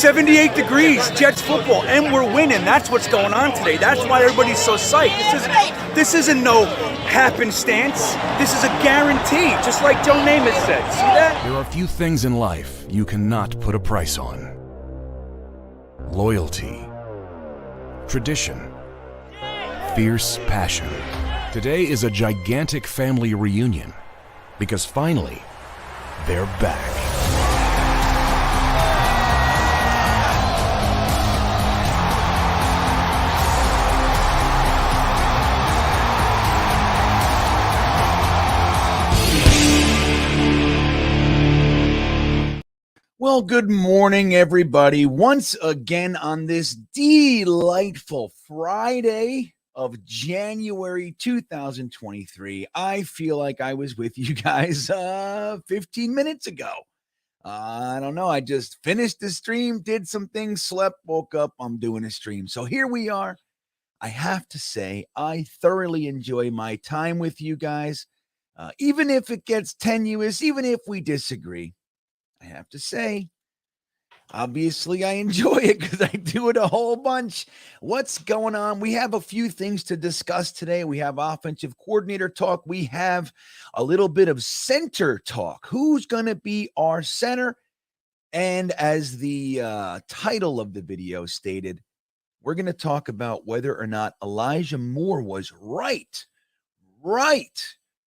78 degrees, Jets football, and we're winning. That's what's going on today. That's why everybody's so psyched. This isn't no happenstance. This is a guarantee, just like Joe Namath said. See that? There are few things in life you cannot put a price on. Loyalty, tradition, fierce passion. Today is a gigantic family reunion because finally, they're back. Well, good morning, everybody. Once again on this delightful Friday of January 2023, I feel like I was with you guys 15 minutes ago. I don't know. I just finished the stream, did some things, slept, woke up. I'm doing a stream. So here we are. I have to say, I thoroughly enjoy my time with you guys, even if it gets tenuous, even if we disagree. I have to say, obviously, I enjoy it because I do it a whole bunch. What's going on? We have a few things to discuss today. We have offensive coordinator talk. We have a little bit of center talk. Who's going to be our center? And as the title of the video stated, we're going to talk about whether or not Elijah Moore was right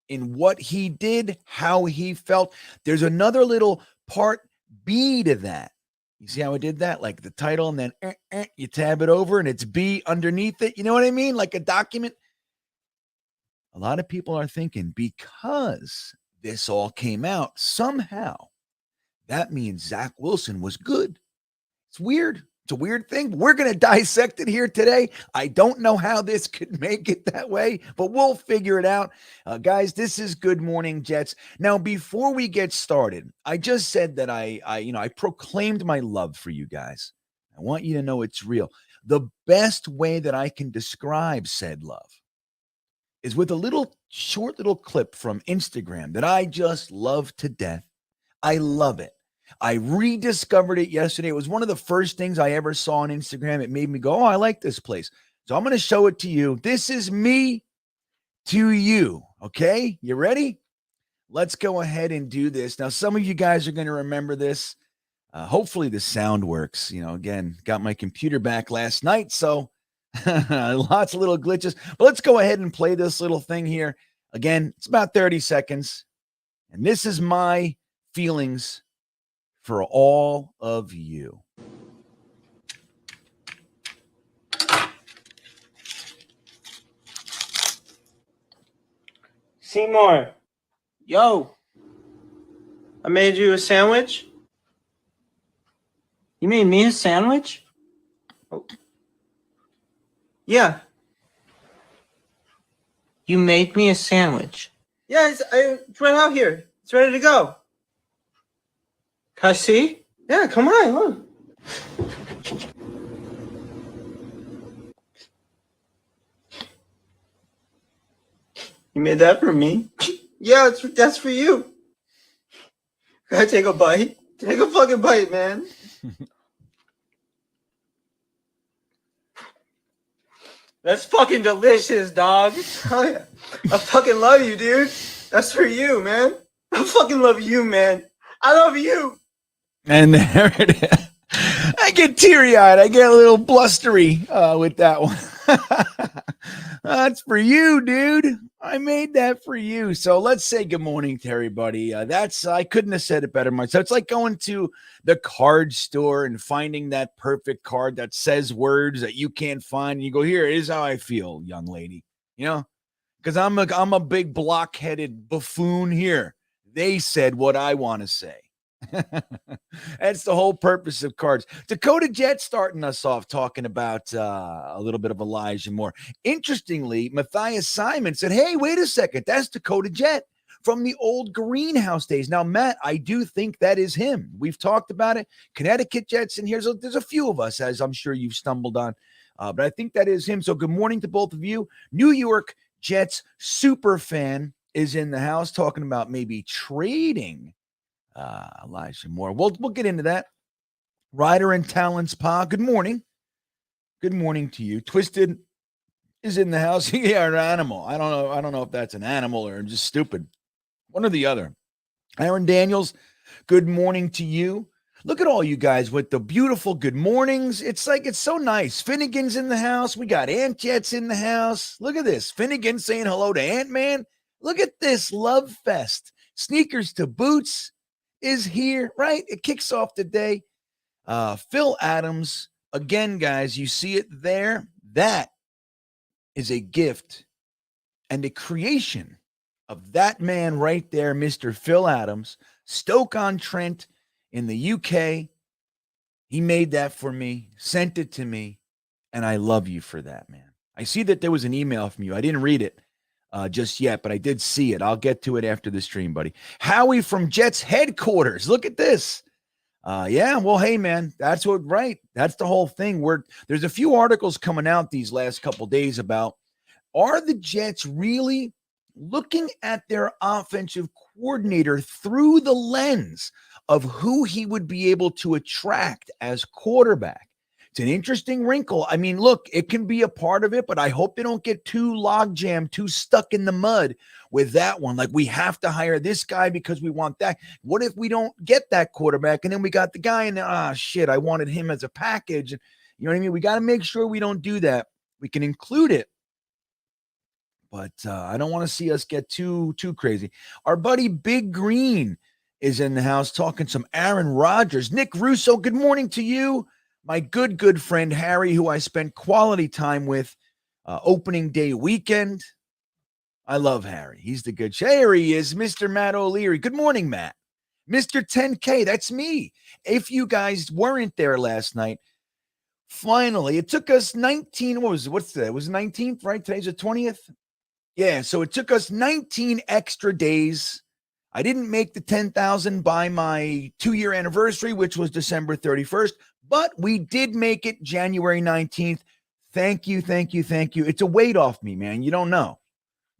in what he did, how he felt. There's another little part B to that. You see how I did that? Like the title and then you tab it over and it's B underneath it. You know what I mean? Like a document. A lot of people are thinking because this all came out somehow, that means Zach Wilson was good. It's weird. It's a weird thing. We're going to dissect it here today. I don't know how this could make it that way, but we'll figure it out. Guys, this is Good Morning Jets. Now, before we get started, I just said that I proclaimed my love for you guys. I want you to know it's real. The best way that I can describe said love is with a short little clip from Instagram that I just love to death. I love it. I rediscovered it yesterday. It was one of the first things I ever saw on Instagram. It made me go, oh, I like this place. So I'm going to show it to you. This is me to you. Okay, you ready? Let's go ahead and do this. Now, some of you guys are going to remember this. Hopefully the sound works. Again, got my computer back last night, so lots of little glitches. But let's go ahead and play this little thing here. Again, it's about 30 seconds. And this is my feelings for all of you. Seymour, yo, I made you a sandwich. You made me a sandwich? Oh. Yeah. You made me a sandwich? Yeah, it's right out here. It's ready to go. Can I see? Yeah, come on, look. You made that for me? Yeah, that's for you. Can I take a bite? Take a fucking bite, man. That's fucking delicious, dog. Oh, yeah. I fucking love you, dude. That's for you, man. I fucking love you, man. I love you. And there it is. I get teary-eyed. I get a little blustery with that one. That's for you, dude. I made that for you. So let's say good morning to everybody. I couldn't have said it better myself. It's like going to the card store and finding that perfect card that says words that you can't find. You go, here, here's how I feel, young lady. Because I'm a big block-headed buffoon here. They said what I want to say. That's the whole purpose of cards. Dakota Jet starting us off talking about a little bit of Elijah Moore. Interestingly, Matthias Simon said, hey, wait a second. That's Dakota Jet from the old Greenhouse days. Now, Matt, I do think that is him. We've talked about it. Connecticut Jets in here. So there's a few of us, as I'm sure you've stumbled on. But I think that is him. So good morning to both of you. New York Jets super fan is in the house talking about maybe trading Elijah Moore. We'll get into that. Ryder and Talents Pa, good morning. Good morning to you. Twisted is in the house. Yeah, an animal. I don't know if that's an animal or just stupid. One or the other. Aaron Daniels, good morning to you. Look at all you guys with the beautiful good mornings. It's so nice. Finnegan's in the house. We got Ant Jets in the house. Look at this. Finnegan saying hello to Ant-Man. Look at this love fest. Sneakers to Boots is here, right? It kicks off the day. Phil Adams, again, guys, you see it there. That is a gift and a creation of that man right there, Mr. Phil Adams, Stoke-on-Trent in the UK. He made that for me, sent it to me, and I love you for that, man. I see that there was an email from you. I didn't read it just yet, but I did see it. I'll get to it after the stream, buddy. Howie from Jets headquarters. Look at this. Yeah, well, hey, man, that's right. That's the whole thing. There's a few articles coming out these last couple days about, are the Jets really looking at their offensive coordinator through the lens of who he would be able to attract as quarterback? It's an interesting wrinkle. I mean, look, it can be a part of it, but I hope they don't get too logjam, too stuck in the mud with that one. Like, we have to hire this guy because we want that. What if we don't get that quarterback and then we got the guy and shit, I wanted him as a package. You know what I mean? We got to make sure we don't do that. We can include it, but I don't want to see us get too crazy. Our buddy Big Green is in the house talking some Aaron Rodgers. Nick Russo, good morning to you. My good friend Harry, who I spent quality time with opening day weekend. I love Harry. He's the good. There he is, Mr. Matt O'Leary. Good morning, Matt. Mr. 10K, that's me. If you guys weren't there last night, finally, it took us 19, what's that? It was 19th, right? Today's the 20th. Yeah, so it took us 19 extra days. I didn't make the 10,000 by my 2-year anniversary, which was December 31st, but we did make it January 19th. Thank you. It's a weight off me, man. You don't know.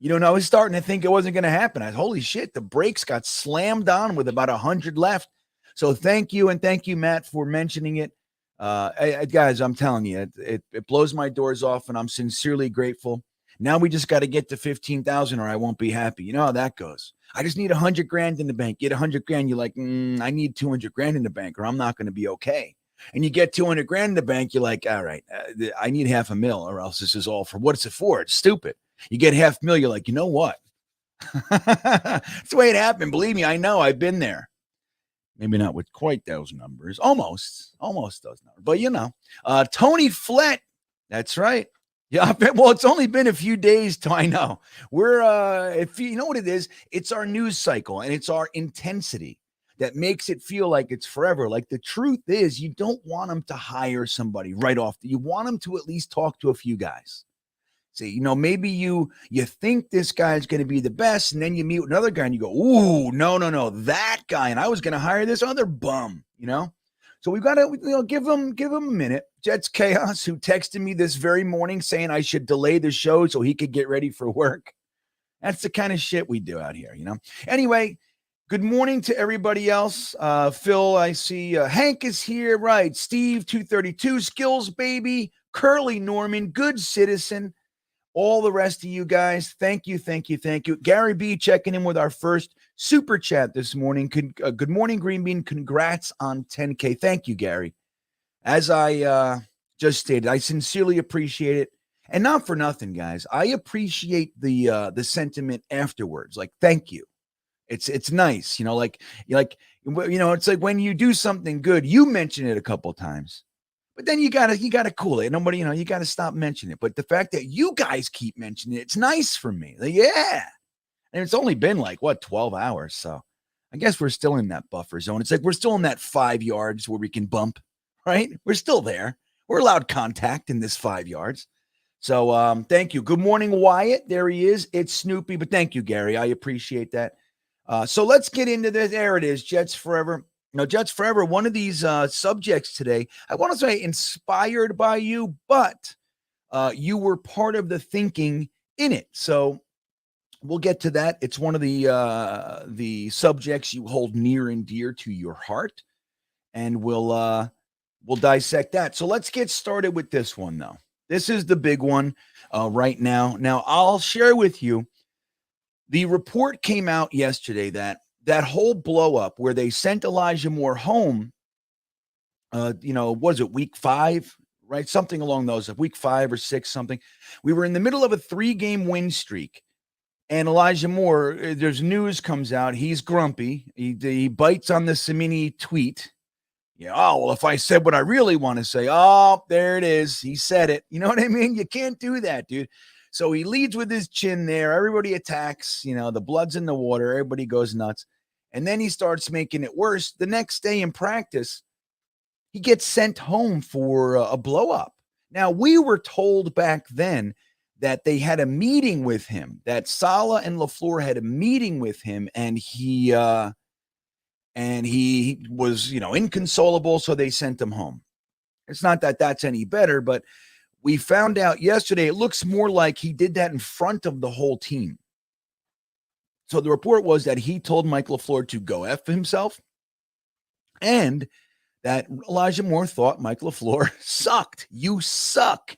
I was starting to think it wasn't going to happen. Holy shit, the brakes got slammed on with about 100 left. So thank you, and thank you, Matt, for mentioning it. Guys, I'm telling you, it blows my doors off, and I'm sincerely grateful. Now we just got to get to 15,000 or I won't be happy. You know how that goes. I just need 100 grand in the bank. Get 100 grand. You're like, I need 200 grand in the bank or I'm not going to be okay. And you get 200 grand in the bank. You're like, all right, I need $500,000 or else this is all for what's it for? It's stupid. You get $500,000. You're like, you know what? That's the way it happened. Believe me, I know. I've been there. Maybe not with quite those numbers. Almost those numbers. But Tony Flett. That's right. Yeah, well, it's only been a few days till I know. We're if you know what it is, it's our news cycle and it's our intensity that makes it feel like it's forever. Like, the truth is, you don't want them to hire somebody right off. You want them to at least talk to a few guys. See, maybe you think this guy's going to be the best, and then you meet another guy and you go, ooh, no, that guy, and I was going to hire this other bum, So we've got to give him a minute. Jets Chaos, who texted me this very morning saying I should delay the show so he could get ready for work. That's the kind of shit we do out here, Anyway, good morning to everybody else. Phil, I see. Hank is here, right? Steve, 232, Skills Baby, Curly Norman, Good Citizen, all the rest of you guys. Thank you. Gary B checking in with our first super chat this morning. Good morning, GreenBean. Congrats on 10K. Thank you, Gary. As I just stated, I sincerely appreciate it. And not for nothing, guys. I appreciate the sentiment afterwards. Like, thank you. It's nice, it's like when you do something good, you mention it a couple times, but then you gotta cool it. Nobody, you gotta stop mentioning it. But the fact that you guys keep mentioning it, it's nice for me. Like, yeah. And it's only been 12 hours. So I guess we're still in that buffer zone. It's like we're still in that 5 yards where we can bump, right? We're still there. We're allowed contact in this 5 yards. So thank you. Good morning, Wyatt. There he is. It's Snoopy, but thank you, Gary. I appreciate that. So let's get into this. There it is. Jets Forever. Jets Forever, one of these subjects today, I want to say inspired by you, but you were part of the thinking in it. So we'll get to that. It's one of the subjects you hold near and dear to your heart. And we'll we'll dissect that. So let's get started with this one, though. This is the big one right now. Now, I'll share with you. The report came out yesterday that whole blow up where they sent Elijah Moore home, was it week 5, right? Something along those, week 5 or 6, something. We were in the middle of a 3-game win streak. And Elijah Moore, there's news comes out. He's grumpy. He bites on the Cimini tweet. Yeah. Oh, well, if I said what I really want to say, oh, there it is. He said it. You know what I mean? You can't do that, dude. So he leads with his chin there. Everybody attacks. The blood's in the water. Everybody goes nuts. And then he starts making it worse. The next day in practice, he gets sent home for a blow up. Now, we were told back then that they had a meeting with him, that Saleh and Lafleur had a meeting with him, and he was, inconsolable, so they sent him home. It's not that that's any better, but we found out yesterday it looks more like he did that in front of the whole team. So the report was that he told Mike Lafleur to go F himself, and that Elijah Moore thought Mike Lafleur sucked. You suck.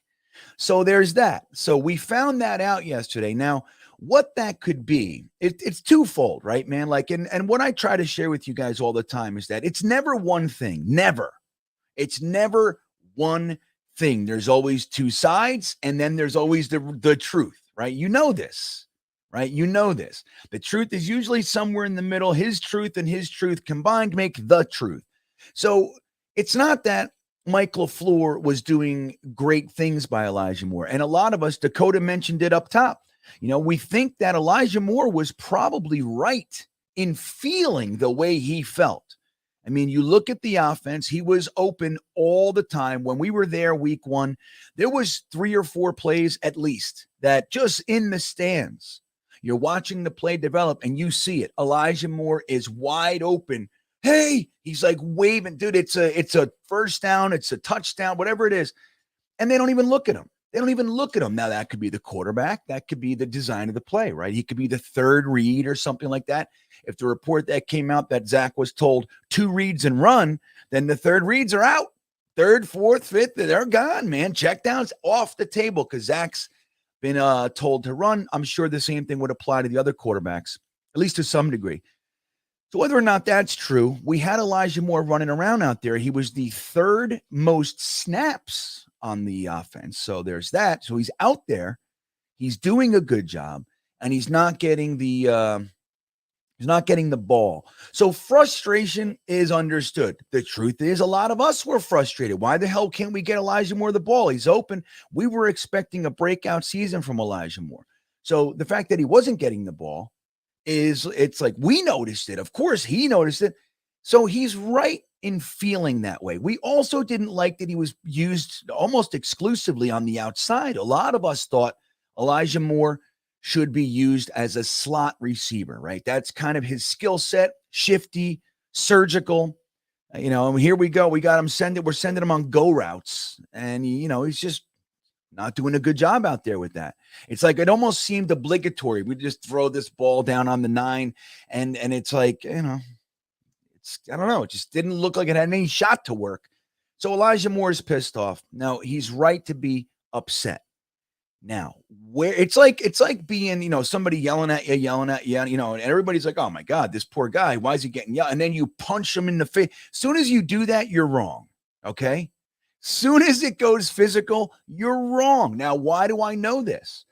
So there's that. So we found that out yesterday. Now, what that could be, it's twofold, right, man? Like, and what I try to share with you guys all the time is that it's never one thing. Never. It's never one thing. There's always two sides, and then there's always the truth, right? You know this, right? You know this. The truth is usually somewhere in the middle. His truth and his truth combined make the truth. So it's not that Mike Lafleur was doing great things by Elijah Moore. And a lot of us, Dakota mentioned it up top. We think that Elijah Moore was probably right in feeling the way he felt. I mean, you look at the offense, he was open all the time. When we were there week 1, there was 3 or 4 plays at least that just in the stands, you're watching the play develop and you see it. Elijah Moore is wide open. Hey, he's like waving, dude, it's a first down, it's a touchdown, whatever it is. And they don't even look at him. They don't even look at him. Now, that could be the quarterback. That could be the design of the play, right? He could be the third read or something like that. If the report that came out that Zach was told 2 reads and run, then the third reads are out. 3rd, 4th, 5th, they're gone, man. Checkdowns off the table because Zach's been told to run. I'm sure the same thing would apply to the other quarterbacks, at least to some degree. So whether or not that's true, we had Elijah Moore running around out there. He was the 3rd most snaps on the offense. So there's that. So he's out there. He's doing a good job, and he's not getting the ball. So frustration is understood. The truth is, a lot of us were frustrated. Why the hell can't we get Elijah Moore the ball? He's open. We were expecting a breakout season from Elijah Moore. So the fact that he wasn't getting the ball it's like we noticed it. Of course, he noticed it. So he's right in feeling that way. We also didn't like that he was used almost exclusively on the outside. A lot of us thought Elijah Moore should be used as a slot receiver, right? That's kind of his skill set, shifty, surgical. And here we go. We got him we're sending him on go routes. And, he's just not doing a good job out there with that. It's like it almost seemed obligatory. We just throw this ball down on the 9, and it's like, I don't know. It just didn't look like it had any shot to work. So Elijah Moore is pissed off. Now, he's right to be upset. Now, where it's like being, somebody yelling at you, and everybody's like, oh my God, this poor guy, why is he getting yelled? And then you punch him in the face. As soon as you do that, you're wrong. Okay. Soon as it goes physical, you're wrong. Now, why do I know this?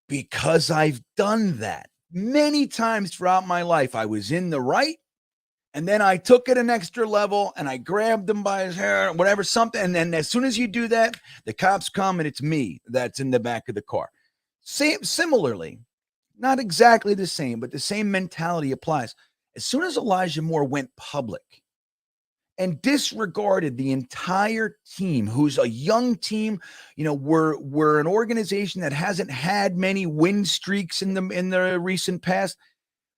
Because I've done that many times throughout my life. I was in the right, and then I took it an extra level, and I grabbed him by his hair, whatever, something. And then as soon as you do that, the cops come, and it's me that's in the back of the car. Similarly, not exactly the same, but the same mentality applies. As soon as Elijah Moore went public and disregarded the entire team, who's a young team, we're an organization that hasn't had many win streaks in the recent past.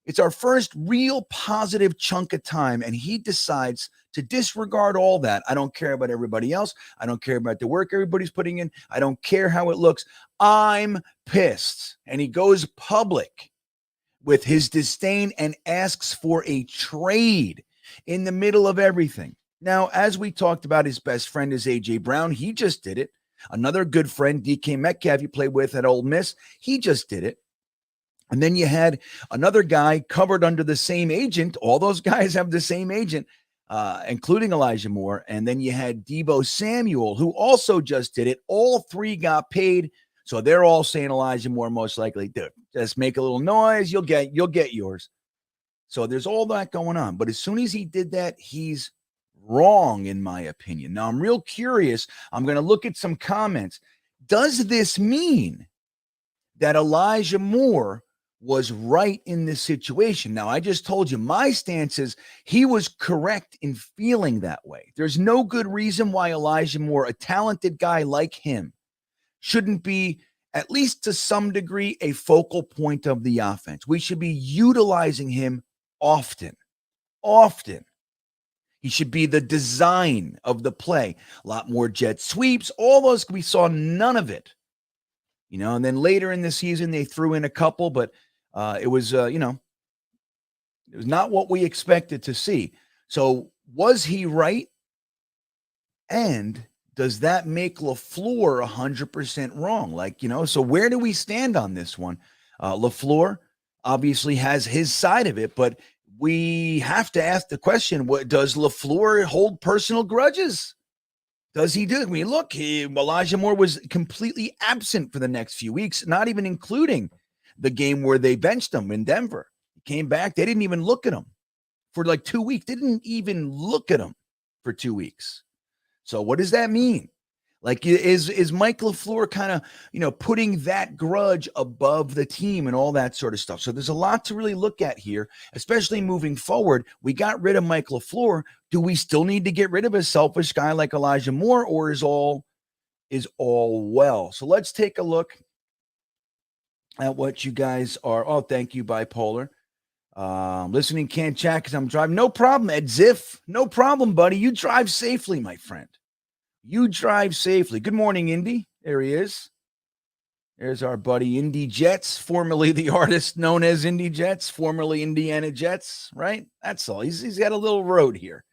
It's our first real positive chunk of time, and he decides to disregard all that. I don't care about everybody else. I don't care about the work everybody's putting in. I don't care how it looks. I'm pissed. And he goes public with his disdain and asks for a trade in the middle of everything. Now, as we talked about, his best friend is A.J. Brown. He just did it. Another good friend, DK Metcalf, you played with at Ole Miss. He just did it. And then you had another guy covered under the same agent. All those guys have the same agent, including Elijah Moore. And then you had Deebo Samuel, who also just did it. All three got paid. So they're all saying Elijah Moore most likely, dude, just make a little noise. You'll get yours. So there's all that going on. But as soon as he did that, he's wrong, in my opinion. Now, I'm real curious. I'm going to look at some comments. Does this mean that Elijah Moore was right in this situation? Now, I just told you my stance is he was correct in feeling that way. There's no good reason why Elijah Moore, a talented guy like him, shouldn't be, at least to some degree, a focal point of the offense. We should be utilizing him often. He should be the design of the play. A lot more jet sweeps, all those, we saw none of it. And then later in the season, they threw in a couple, but it was, it was not what we expected to see. So was he right? And does that make Lafleur 100% wrong? So where do we stand on this one? Lafleur obviously has his side of it, but we have to ask the question, what does Lafleur hold personal grudges? Does he do? I mean, look, Elijah Moore was completely absent for the next few weeks, not even including the game where they benched him in Denver. He came back. They didn't even look at him for like 2 weeks. They didn't even look at him for 2 weeks. So what does that mean? Like, is Mike Lafleur kind of, putting that grudge above the team and all that sort of stuff? So there's a lot to really look at here, especially moving forward. We got rid of Mike Lafleur. Do we still need to get rid of a selfish guy like Elijah Moore, or is all well? So let's take a look at what you guys are. Oh, thank you, Bipolar. Listening, can't chat because I'm driving. No problem, Ed Ziff. No problem, buddy. You drive safely, my friend. You drive safely. Good morning, Indy. There he is. There's our buddy Indy Jets, formerly the artist known as Indy Jets, formerly Indiana Jets, right? That's all. He's got a little road here.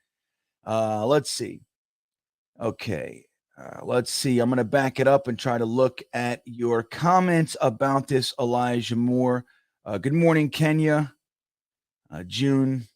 Let's see. Okay. Let's see. I'm going to back it up and try to look at your comments about this Elijah Moore. Good morning, Kenya. June.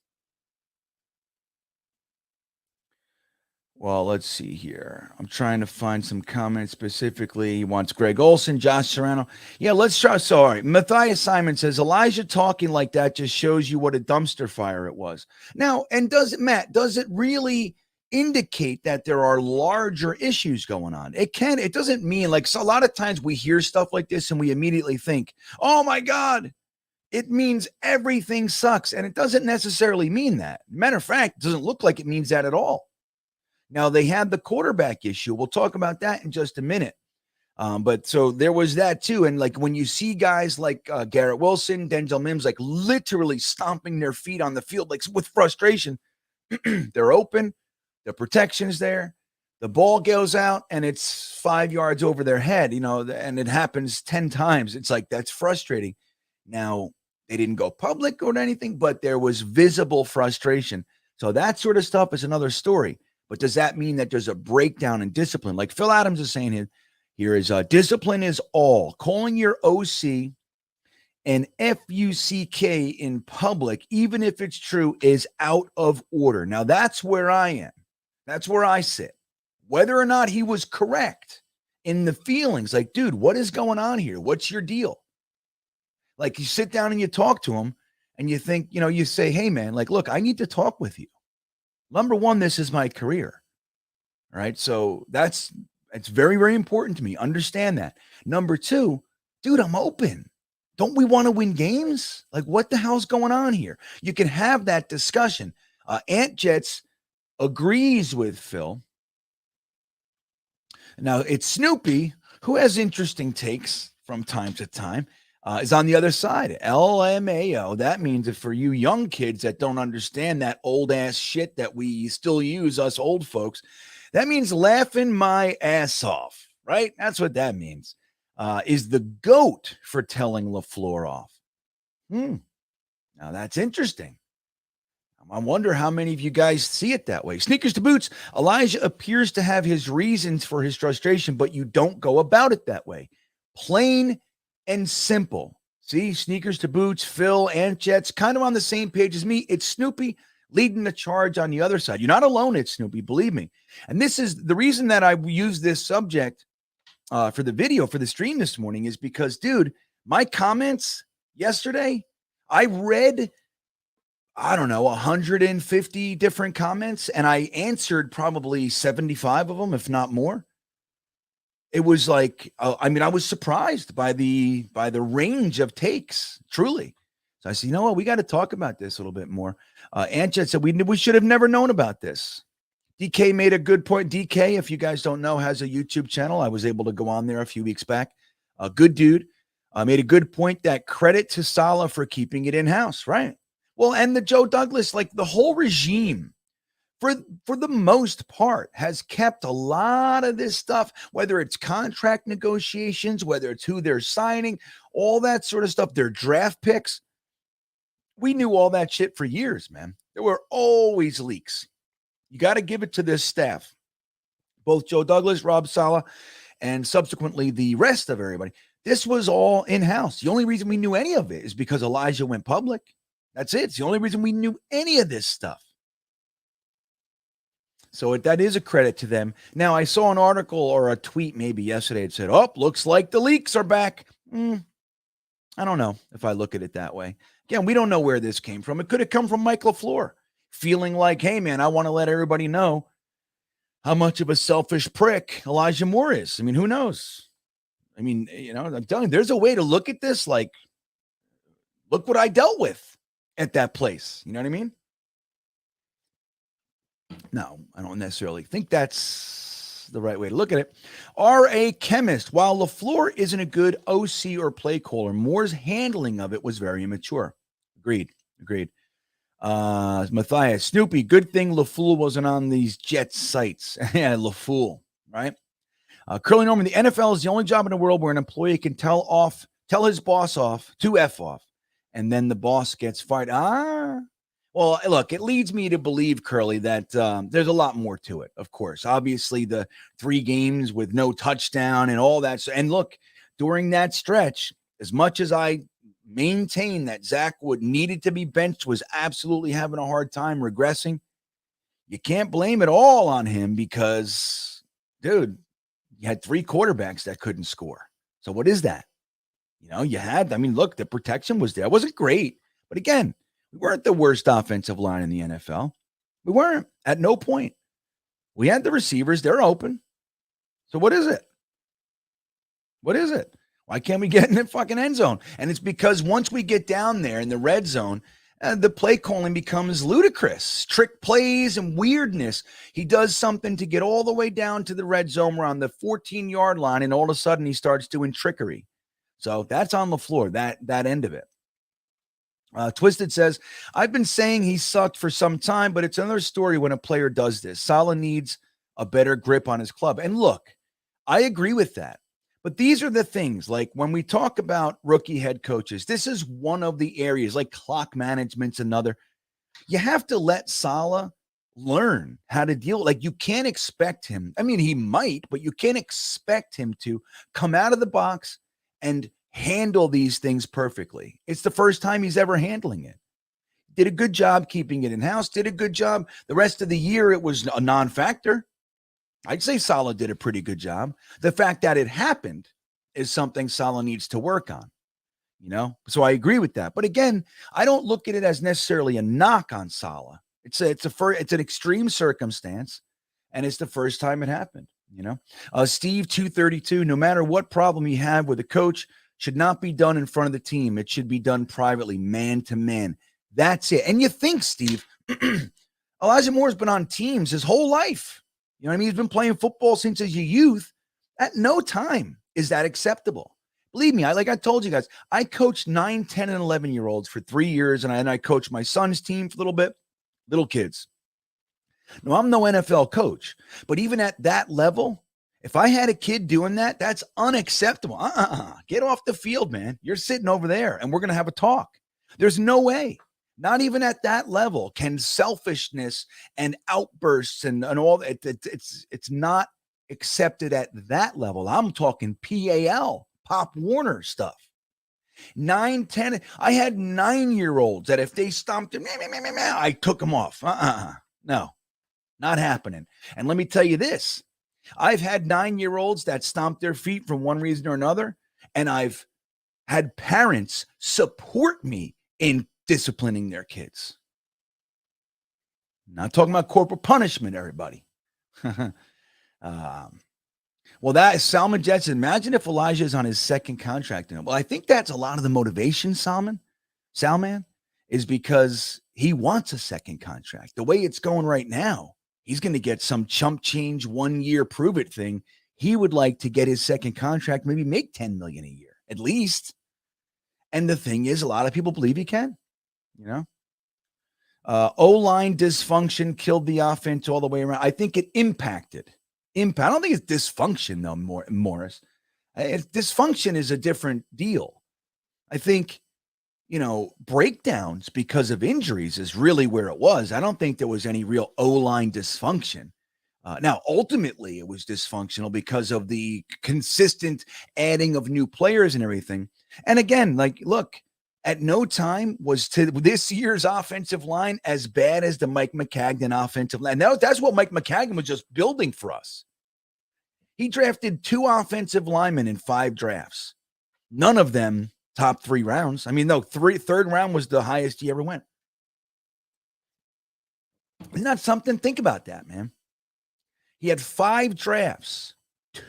Well, let's see here. I'm trying to find some comments specifically. He wants Greg Olson, Josh Serrano. Yeah, let's try. Sorry. Matthias Simon says, Elijah talking like that just shows you what a dumpster fire it was. Now, and does it really indicate that there are larger issues going on? It doesn't mean, like, so a lot of times we hear stuff like this and we immediately think, oh my God, it means everything sucks. And it doesn't necessarily mean that. Matter of fact, it doesn't look like it means that at all. Now, they had the quarterback issue. We'll talk about that in just a minute. But so there was that too. And like when you see guys like Garrett Wilson, Denzel Mims, like literally stomping their feet on the field, like with frustration, they're open, the protection's there, the ball goes out and it's 5 yards over their head, and it happens 10 times. It's like, that's frustrating. Now, they didn't go public or anything, but there was visible frustration. So that sort of stuff is another story. But does that mean that there's a breakdown in discipline? Like Phil Adams is saying here is discipline is all. Calling your OC and FUCK in public, even if it's true, is out of order. Now, that's where I am. That's where I sit. Whether or not he was correct in the feelings, like, dude, what is going on here? What's your deal? Like, you sit down and you talk to him and you think, you say, hey, man, like, look, I need to talk with you. Number one, this is my career. All right. So it's very, very important to me. Understand that. Number two, dude, I'm open. Don't we want to win games? Like, what the hell's going on here? You can have that discussion. Ant Jets agrees with Phil. Now, it's Snoopy, who has interesting takes from time to time. Is on the other side. LMAO. That means that for you young kids that don't understand that old ass shit that we still use, us old folks, that means laughing my ass off, right? That's what that means. Is the GOAT for telling Lafleur off. Now that's interesting. I wonder how many of you guys see it that way. Sneakers to boots. Elijah appears to have his reasons for his frustration, but you don't go about it that way. Plain and simple. See, sneakers to boots, Phil, and Jets, kind of on the same page as me. It's Snoopy leading the charge on the other side. You're not alone, it's Snoopy, believe me. And this is the reason that I use this subject for the video, for the stream this morning, is because, dude, my comments yesterday, I read, I don't know, 150 different comments, and I answered probably 75 of them, if not more. It was like, I was surprised by the range of takes, truly. So I said, you know what, we got to talk about this a little bit more. Antjet said we should have never known about this. DK made a good point. DK, if you guys don't know, has a YouTube channel. I was able to go on there a few weeks back. A good dude. Made a good point that credit to Saleh for keeping it in-house, right? Well, and the Joe Douglas, like the whole regime, for the most part, has kept a lot of this stuff, whether it's contract negotiations, whether it's who they're signing, all that sort of stuff, their draft picks. We knew all that shit for years, man. There were always leaks. You got to give it to this staff, both Joe Douglas, Rob Saleh, and subsequently the rest of everybody. This was all in-house. The only reason we knew any of it is because Elijah went public. That's it. It's the only reason we knew any of this stuff. So that is a credit to them. Now, I saw an article or a tweet maybe yesterday. It said, oh, looks like the leaks are back. I don't know if I look at it that way. Again, we don't know where this came from. It could have come from Mike Lafleur feeling like, hey, man, I want to let everybody know how much of a selfish prick Elijah Moore is. I mean, who knows? I mean, I'm telling you, there's a way to look at this like, look what I dealt with at that place. You know what I mean? No, I don't necessarily think that's the right way to look at it. R.A. Chemist, while Lafleur isn't a good OC or play caller, Moore's handling of it was very immature. Agreed. Matthias, Snoopy, good thing Lafleur wasn't on these Jets sites. Yeah, Lafleur, right? Curly Norman, the NFL is the only job in the world where an employee can tell his boss off to F off, and then the boss gets fired. Well, look, it leads me to believe, Curly, that there's a lot more to it, of course. Obviously, the 3 games with no touchdown and all that. And look, during that stretch, as much as I maintain that Zach Wood needed to be benched, was absolutely having a hard time regressing, you can't blame it all on him because, dude, you had 3 quarterbacks that couldn't score. So what is that? Look, the protection was there. It wasn't great. But again, we weren't the worst offensive line in the NFL. We weren't at no point. We had the receivers. They're open. So what is it? What is it? Why can't we get in the fucking end zone? And it's because once we get down there in the red zone, the play calling becomes ludicrous. Trick plays and weirdness. He does something to get all the way down to the red zone. We're on the 14-yard line, and all of a sudden he starts doing trickery. So that's on the floor, that end of it. Twisted says, I've been saying he sucked for some time, but it's another story when a player does this. Saleh needs a better grip on his club. And look, I agree with that. But these are the things, like when we talk about rookie head coaches, this is one of the areas, like clock management's another. You have to let Saleh learn how to deal. Like you can't expect him. I mean, he might, but you can't expect him to come out of the box and handle these things perfectly. It's the first time he's ever handling it. Did a good job keeping it in-house, did a good job. The rest of the year, it was a non-factor. I'd say Saleh did a pretty good job. The fact that it happened is something Saleh needs to work on, So I agree with that. But again, I don't look at it as necessarily a knock on Saleh. It's an extreme circumstance, and it's the first time it happened, Steve 232, no matter what problem you have with a coach, should not be done in front of the team. It should be done privately, man to man. That's it. And you think, Steve, Elijah Moore's been on teams his whole life. You know what I mean? He's been playing football since his youth. At no time is that acceptable. Believe me, like I told you guys, I coached 9, 10, and 11-year-olds for 3 years, and I coached my son's team for a little bit, little kids. No, I'm no NFL coach, but even at that level, if I had a kid doing that, that's unacceptable. Get off the field, man. You're sitting over there, and we're going to have a talk. There's no way. Not even at that level can selfishness and outbursts and all that. It's not accepted at that level. I'm talking PAL, Pop Warner stuff. 9, 10. I had 9-year-olds that if they stomped them, I took them off. No, not happening. And let me tell you this. I've had 9-year-olds that stomped their feet for one reason or another. And I've had parents support me in disciplining their kids. Not talking about corporal punishment, everybody. Well, that is Salman Jetson. Imagine if Elijah is on his second contract. Well, I think that's a lot of the motivation, Salman, is because he wants a second contract. The way it's going right now, he's going to get some chump change 1 year prove it thing. He would like to get his second contract, maybe make $10 million a year at least. And the thing is, a lot of people believe he can, you know. O-line dysfunction killed the offense all the way around. I think it impacted. I don't think it's dysfunction, though, Morris. Dysfunction is a different deal. I think, you know, breakdowns because of injuries is really where it was. I don't think there was any real O-line dysfunction. Now, ultimately, it was dysfunctional because of the consistent adding of new players and everything. And again, like, look, at no time was this year's offensive line as bad as the Mike McCagnon offensive line. Now, that's what Mike McCagnon was just building for us. He drafted 2 offensive linemen in 5 drafts. None of them top 3 rounds. I mean, no, third round was the highest he ever went. Isn't that something? Think about that, man. He had 5 drafts,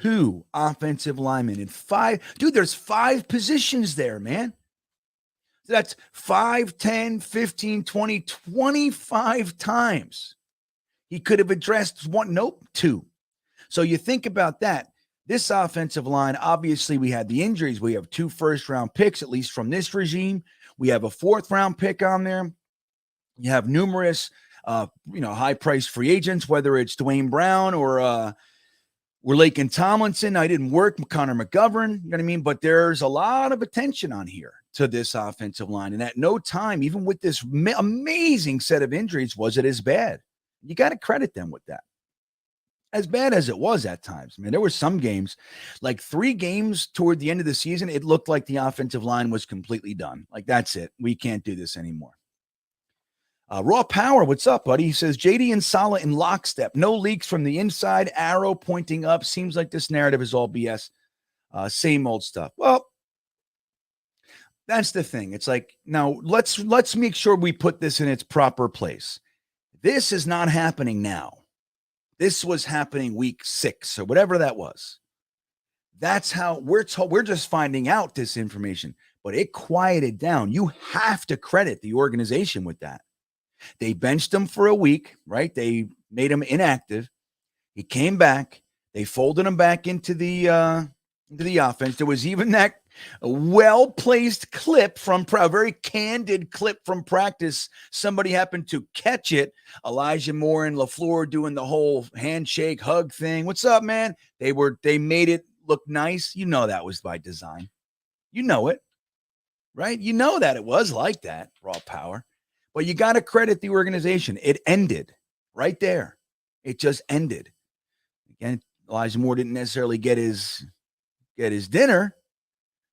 2 offensive linemen in 5. Dude, there's 5 positions there, man. That's 5, 10, 15, 20, 25 times. He could have addressed 1. Nope, 2. So you think about that. This offensive line, obviously we had the injuries. We have 2 first-round picks, at least from this regime. We have a 4th-round pick on there. You have numerous, high-priced free agents, whether it's Dwayne Brown or Laken Tomlinson. I didn't work Connor McGovern, you know what I mean? But there's a lot of attention on here to this offensive line. And at no time, even with this amazing set of injuries, was it as bad. You got to credit them with that. As bad as it was at times. I mean, there were some games, like 3 games toward the end of the season, it looked like the offensive line was completely done. Like, that's it. We can't do this anymore. Raw Power, what's up, buddy? He says, JD and Saleh in lockstep. No leaks from the inside, arrow pointing up. Seems like this narrative is all BS. Same old stuff. Well, that's the thing. It's like, now let's make sure we put this in its proper place. This is not happening now. This was happening week 6 or whatever that was. That's how we're told. We're just finding out this information, but it quieted down. You have to credit the organization with that. They benched him for a week, right? They made him inactive. He came back. They folded him back into the offense. There was even that well-placed clip from a very candid clip from practice. Somebody happened to catch it. Elijah Moore and Lafleur doing the whole handshake hug thing. What's up, man? They made it look nice. You know that was by design. You know it, right? You know that it was like that, Raw Power. But you got to credit the organization. It ended right there. It just ended. Again, Elijah Moore didn't necessarily get his dinner,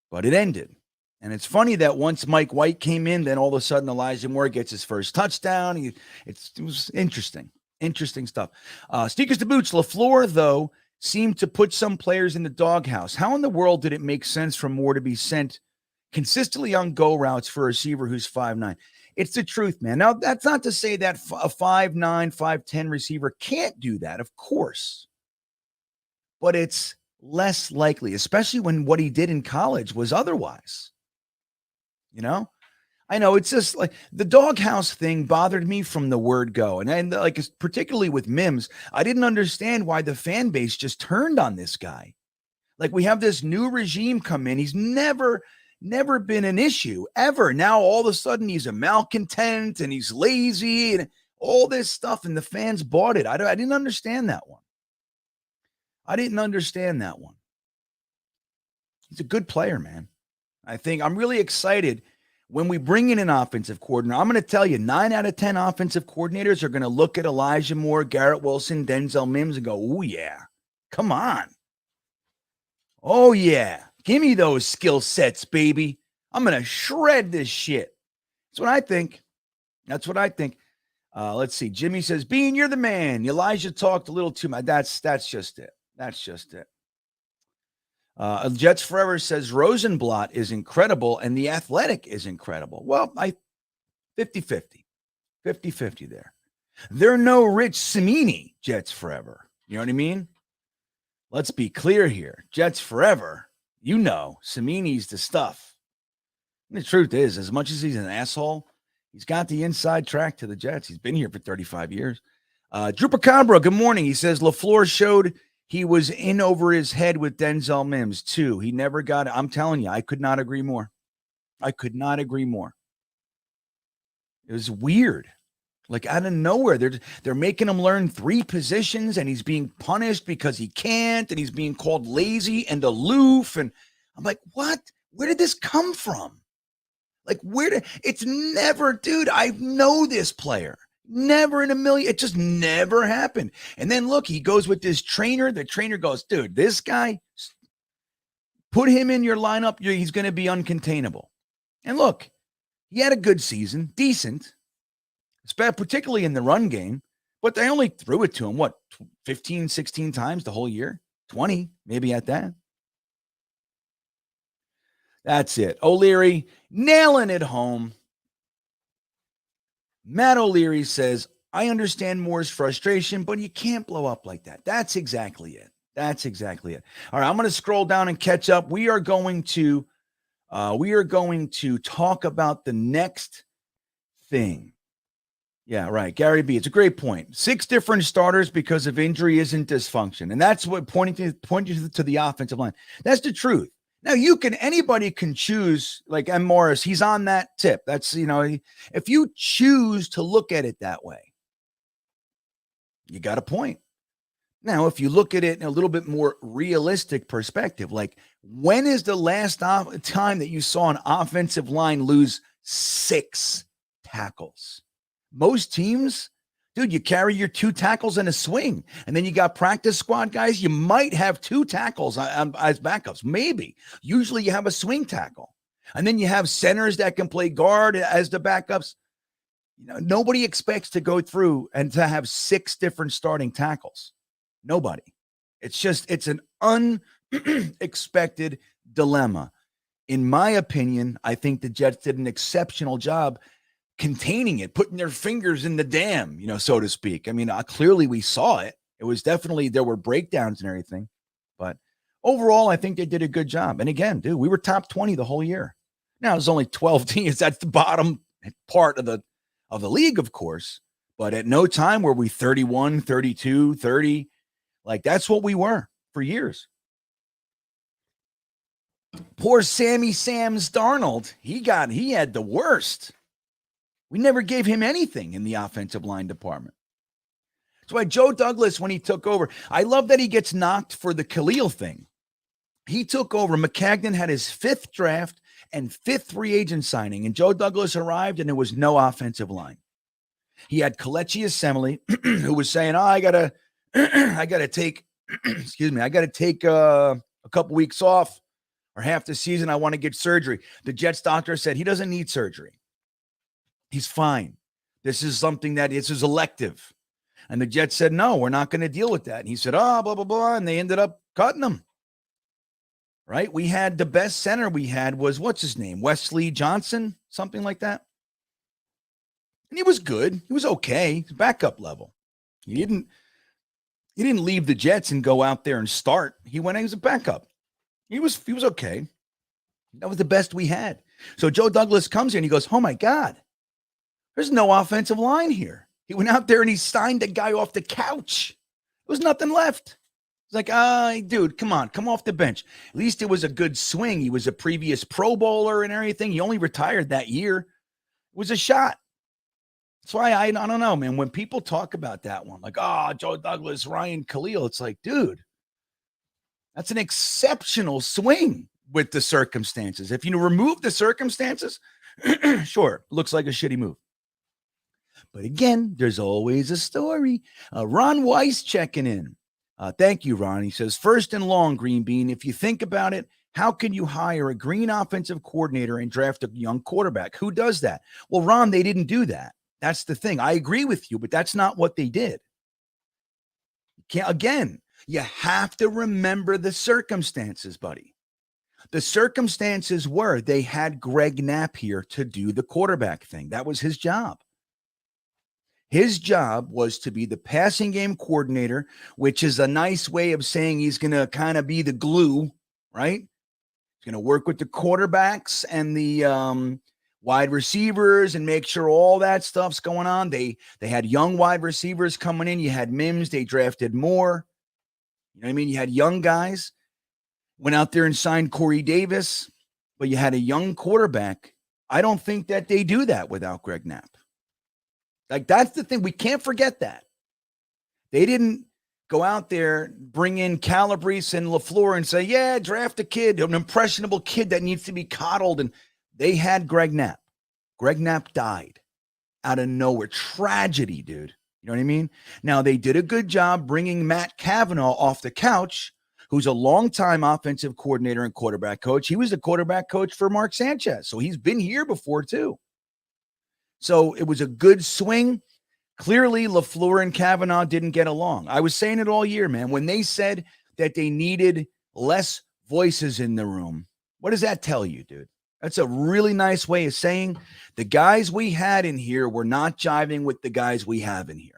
but it ended. And it's funny that once Mike White came in, then all of a sudden Elijah Moore gets his first touchdown. It was interesting stuff. Sneakers to boots. Lafleur, though, seemed to put some players in the doghouse. How in the world did it make sense for Moore to be sent consistently on go routes for a receiver who's 5'9"? It's the truth, man. Now, that's not to say that a 5'9", 5'10" receiver can't do that, of course. But it's less likely, especially when what he did in college was otherwise. You know? I know it's just like the doghouse thing bothered me from the word go. And like, particularly with Mims, I didn't understand why the fan base just turned on this guy. Like, we have this new regime come in. He's never been an issue ever. Now, all of a sudden he's a malcontent and he's lazy and all this stuff. And the fans bought it. I didn't understand that one. He's a good player, man. I think I'm really excited when we bring in an offensive coordinator, I'm going to tell you 9 out of 10 offensive coordinators are going to look at Elijah Moore, Garrett Wilson, Denzel Mims and go, oh, yeah, come on. Oh, yeah. Give me those skill sets, baby. I'm going to shred this shit. That's what I think. That's what I think. Let's see. Jimmy says, Bean, you're the man. Elijah talked a little too much. That's just it. That's just it. Jets Forever says Rosenblatt is incredible and the Athletic is incredible. Well, 50-50. 50-50 there. They're no Rich Cimini, Jets Forever. You know what I mean? Let's be clear here. Jets Forever, you know, Cimini's the stuff. And the truth is, as much as he's an asshole, he's got the inside track to the Jets. He's been here for 35 years. Drupacabra, good morning. He says Lafleur showed he was in over his head with Denzel Mims, too. He never got it. I'm telling you, I could not agree more. I could not agree more. It was weird. Like out of nowhere, they're making him learn 3 positions, and he's being punished because he can't, and he's being called lazy and aloof. And I'm like, what? Where did this come from? Like, it's never, dude, I know this player. Never in a million. It just never happened. And then look, he goes with this trainer. The trainer goes, dude, this guy, put him in your lineup. He's going to be uncontainable. And look, he had a good season, decent, particularly in the run game, but they only threw it to him, 15, 16 times the whole year? 20, maybe at that. That's it. O'Leary nailing it home. Matt O'Leary says, I understand Moore's frustration, but you can't blow up like that. That's exactly it. That's exactly it. All right, I'm going to scroll down and catch up. We are going to talk about the next thing. Yeah, right. Gary B. It's a great point. 6 different starters because of injury isn't dysfunction. And that's what pointing to the offensive line. That's the truth. Now anybody can choose, like M. Morris, he's on that tip. That's, if you choose to look at it that way, you got a point. Now, if you look at it in a little bit more realistic perspective, like when is the last time that you saw an offensive line lose 6 tackles? Most teams, dude, you carry your 2 tackles and a swing, and then you got practice squad guys. You might have 2 tackles as backups, maybe. Usually you have a swing tackle, and then you have centers that can play guard as the backups. Nobody expects to go through and to have 6 different starting tackles. Nobody. It's an unexpected dilemma. In my opinion, I think the Jets did an exceptional job containing it, putting their fingers in the dam, so to speak. I mean, clearly we saw it. It was definitely, there were breakdowns and everything, but overall, I think they did a good job. And again, dude, we were top 20 the whole year. Now there's only 12 teams. That's the bottom part of the league, of course, but at no time were we 31, 32, 30. Like that's what we were for years. Poor Sammy Sams Darnold. He had the worst. We never gave him anything in the offensive line department. That's why Joe Douglas, when he took over, I love that he gets knocked for the Khalil thing. He took over. McCagnon had his 5th draft and 5th free agent signing, and Joe Douglas arrived, and there was no offensive line. He had Kelechi Assembly, who was saying, I gotta take, I gotta take a couple weeks off or half the season. I want to get surgery. The Jets doctor said he doesn't need surgery. He's fine. This is elective. And the Jets said, no, we're not going to deal with that. And he said, blah, blah, blah. And they ended up cutting him. Right? We had the best center we had was, what's his name? Wesley Johnson, something like that. And he was good. He was okay. Backup level. He didn't leave the Jets and go out there and start. He was a backup. He was okay. That was the best we had. So Joe Douglas comes here and he goes, oh my God. There's no offensive line here. He went out there and he signed a guy off the couch. There was nothing left. It's like, dude, come off the bench. At least it was a good swing. He was a previous Pro Bowler and everything. He only retired that year. It was a shot. That's why I don't know, man. When people talk about that one, like, Joe Douglas, Ryan Khalil, it's like, dude, that's an exceptional swing with the circumstances. If you remove the circumstances, Sure, looks like a shitty move. But again, there's always a story. Ron Weiss checking in. Thank you, Ron. He says, first and long, GreenBean, if you think about it, how can you hire a green offensive coordinator and draft a young quarterback? Who does that? Well, Ron, they didn't do that. That's the thing. I agree with you, but that's not what they did. Again, you have to remember the circumstances, buddy. The circumstances were they had Greg Knapp here to do the quarterback thing. That was his job. His job was to be the passing game coordinator, which is a nice way of saying he's going to kind of be the glue, right? He's going to work with the quarterbacks and the wide receivers and make sure all that stuff's going on. They had young wide receivers coming in. You had Mims. They drafted Moore. You know what I mean? You had young guys. Went out there and signed Corey Davis, but you had a young quarterback. I don't think that they do that without Greg Knapp. Like, that's the thing. We can't forget that. They didn't go out there, bring in Calabrese and Lafleur and say, yeah, draft a kid, an impressionable kid that needs to be coddled. And they had Greg Knapp. Greg Knapp died out of nowhere. Tragedy, dude. You know what I mean? Now, they did a good job bringing Matt Cavanaugh off the couch, who's a longtime offensive coordinator and quarterback coach. He was the quarterback coach for Mark Sanchez. So he's been here before, too. So it was a good swing. Clearly, Lafleur and Cavanaugh didn't get along. I was saying it all year, man. When they said that they needed less voices in the room, what does that tell you, dude? That's a really nice way of saying the guys we had in here were not jiving with the guys we have in here.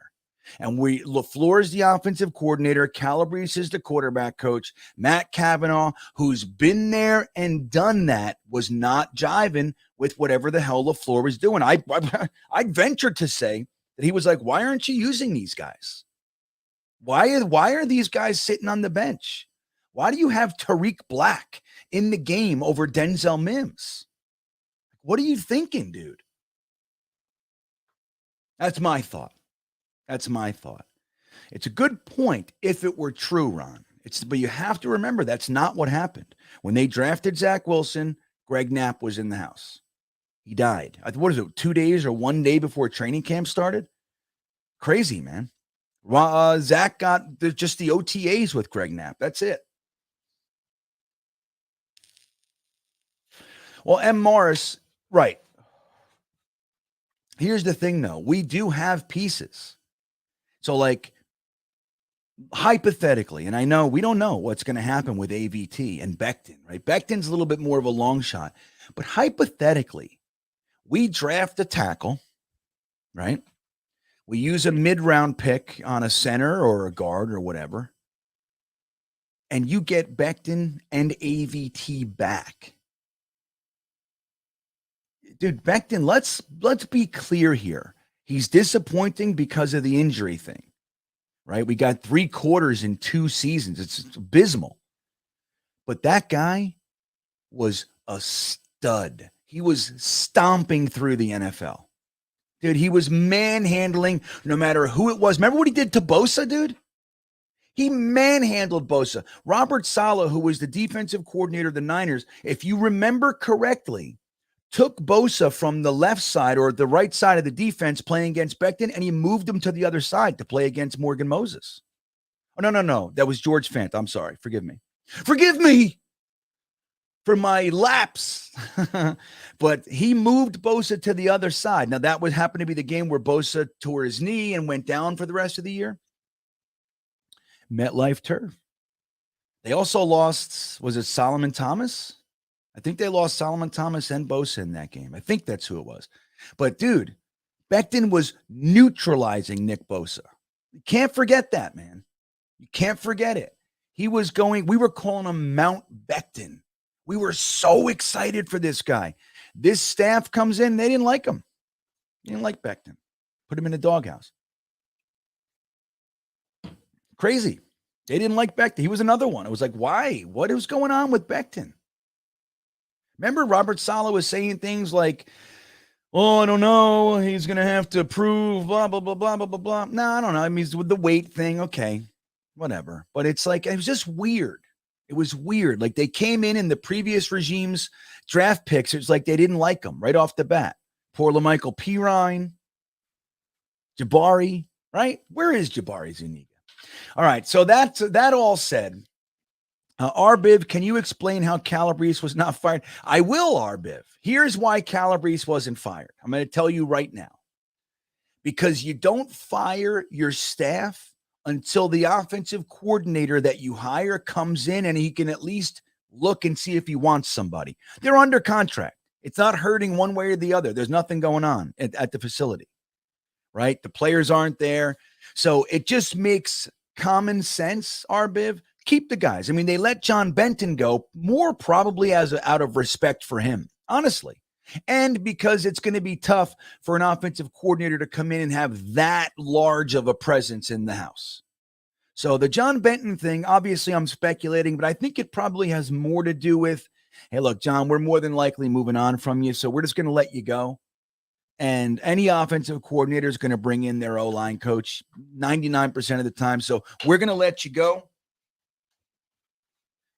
And Lafleur is the offensive coordinator. Calabrese is the quarterback coach. Matt Cavanaugh, who's been there and done that, was not jiving with whatever the hell Lafleur was doing. I'd venture to say that he was like, why aren't you using these guys? Why are these guys sitting on the bench? Why do you have Tariq Black in the game over Denzel Mims? What are you thinking, dude? That's my thought. That's my thought. It's a good point if it were true, Ron. But you have to remember that's not what happened. When they drafted Zach Wilson, Greg Knapp was in the house. He died. What is it, 2 days or 1 day before training camp started? Crazy, man. Zach got just the OTAs with Greg Knapp. That's it. Well, M. Morris, right. Here's the thing, though. We do have pieces. So, like, hypothetically, and I know we don't know what's going to happen with AVT and Becton, right? Becton's a little bit more of a long shot. But hypothetically, we draft a tackle, right? We use a mid-round pick on a center or a guard or whatever, and you get Becton and AVT back. Dude, Becton, let's be clear here. He's disappointing because of the injury thing, right? We got 3 quarters in 2 seasons. It's abysmal. But that guy was a stud. He was stomping through the NFL. Dude, he was manhandling no matter who it was. Remember what he did to Bosa, dude? He manhandled Bosa. Robert Saleh, who was the defensive coordinator of the Niners, if you remember correctly, took Bosa from the left side or the right side of the defense playing against Becton, and he moved him to the other side to play against Morgan Moses. Oh, no. That was George Fant. I'm sorry. Forgive me. Forgive me for my lapse. But he moved Bosa to the other side. Now, that would happen to be the game where Bosa tore his knee and went down for the rest of the year. MetLife Turf. They also lost, was it Solomon Thomas? I think they lost Solomon Thomas and Bosa in that game. I think that's who it was. But, dude, Becton was neutralizing Nick Bosa. You can't forget that, man. You can't forget it. He was going, we were calling him Mount Becton. We were so excited for this guy. This staff comes in, they didn't like him. They didn't like Becton. Put him in a doghouse. Crazy. They didn't like Becton. He was another one. It was like, why? What was going on with Becton? Remember Robert Saleh was saying things like, oh, I don't know. He's going to have to prove blah, blah, blah, blah, blah, blah, blah. No, I don't know. I mean, with the weight thing, okay, whatever. But it's like, it was just weird. It was weird. Like they came in the previous regime's draft picks. It's like they didn't like them right off the bat. Poor LaMichael Pirine, Jabari, right? Where is Jabari Zuniga? All right. So that all said, Arbiv, can you explain how Calabrese was not fired? I will, Arbiv. Here's why Calabrese wasn't fired. I'm going to tell you right now. Because you don't fire your staff until the offensive coordinator that you hire comes in and he can at least look and see if he wants somebody. They're under contract. It's not hurting one way or the other. There's nothing going on at the facility, right? The players aren't there. So it just makes common sense, Arbiv. Keep the guys. I mean, they let John Benton go more probably out of respect for him, honestly. And because it's going to be tough for an offensive coordinator to come in and have that large of a presence in the house. So the John Benton thing, obviously I'm speculating, but I think it probably has more to do with, hey, look, John, we're more than likely moving on from you, so we're just going to let you go. And any offensive coordinator is going to bring in their O-line coach 99% of the time. So we're going to let you go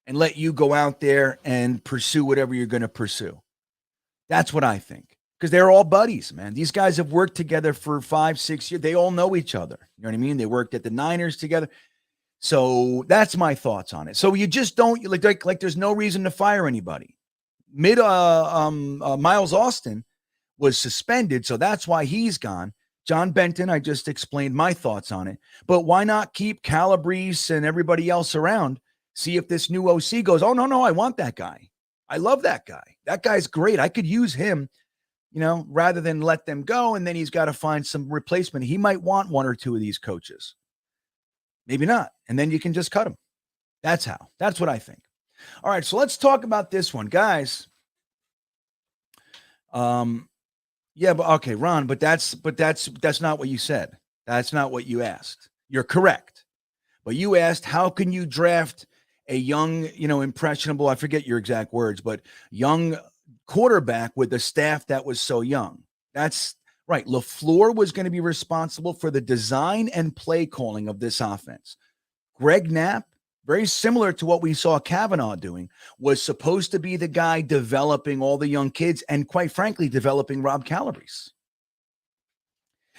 and let you go out there and pursue whatever you're going to pursue. That's what I think, because they're all buddies, man. These guys have worked together for 5-6 years. They all know each other. You know what I mean? They worked at the Niners together. So that's my thoughts on it. So you just don't like there's no reason to fire anybody. Miles Austin was suspended, so that's why he's gone. John Benton, I just explained my thoughts on it. But why not keep Calabrese and everybody else around? See if this new OC goes, oh, no, I want that guy. I love that guy. That guy's great. I could use him, rather than let them go. And then he's got to find some replacement. He might want one or two of these coaches. Maybe not. And then you can just cut him. That's what I think. All right. So let's talk about this one, guys. Yeah, but okay, Ron, but that's not what you said. That's not what you asked. You're correct. But you asked, how can you draft a young, impressionable, I forget your exact words, but young quarterback with a staff that was so young? That's right. Lafleur was going to be responsible for the design and play calling of this offense. Greg Knapp, very similar to what we saw Kavanaugh doing, was supposed to be the guy developing all the young kids and, quite frankly, developing Rob Calabrese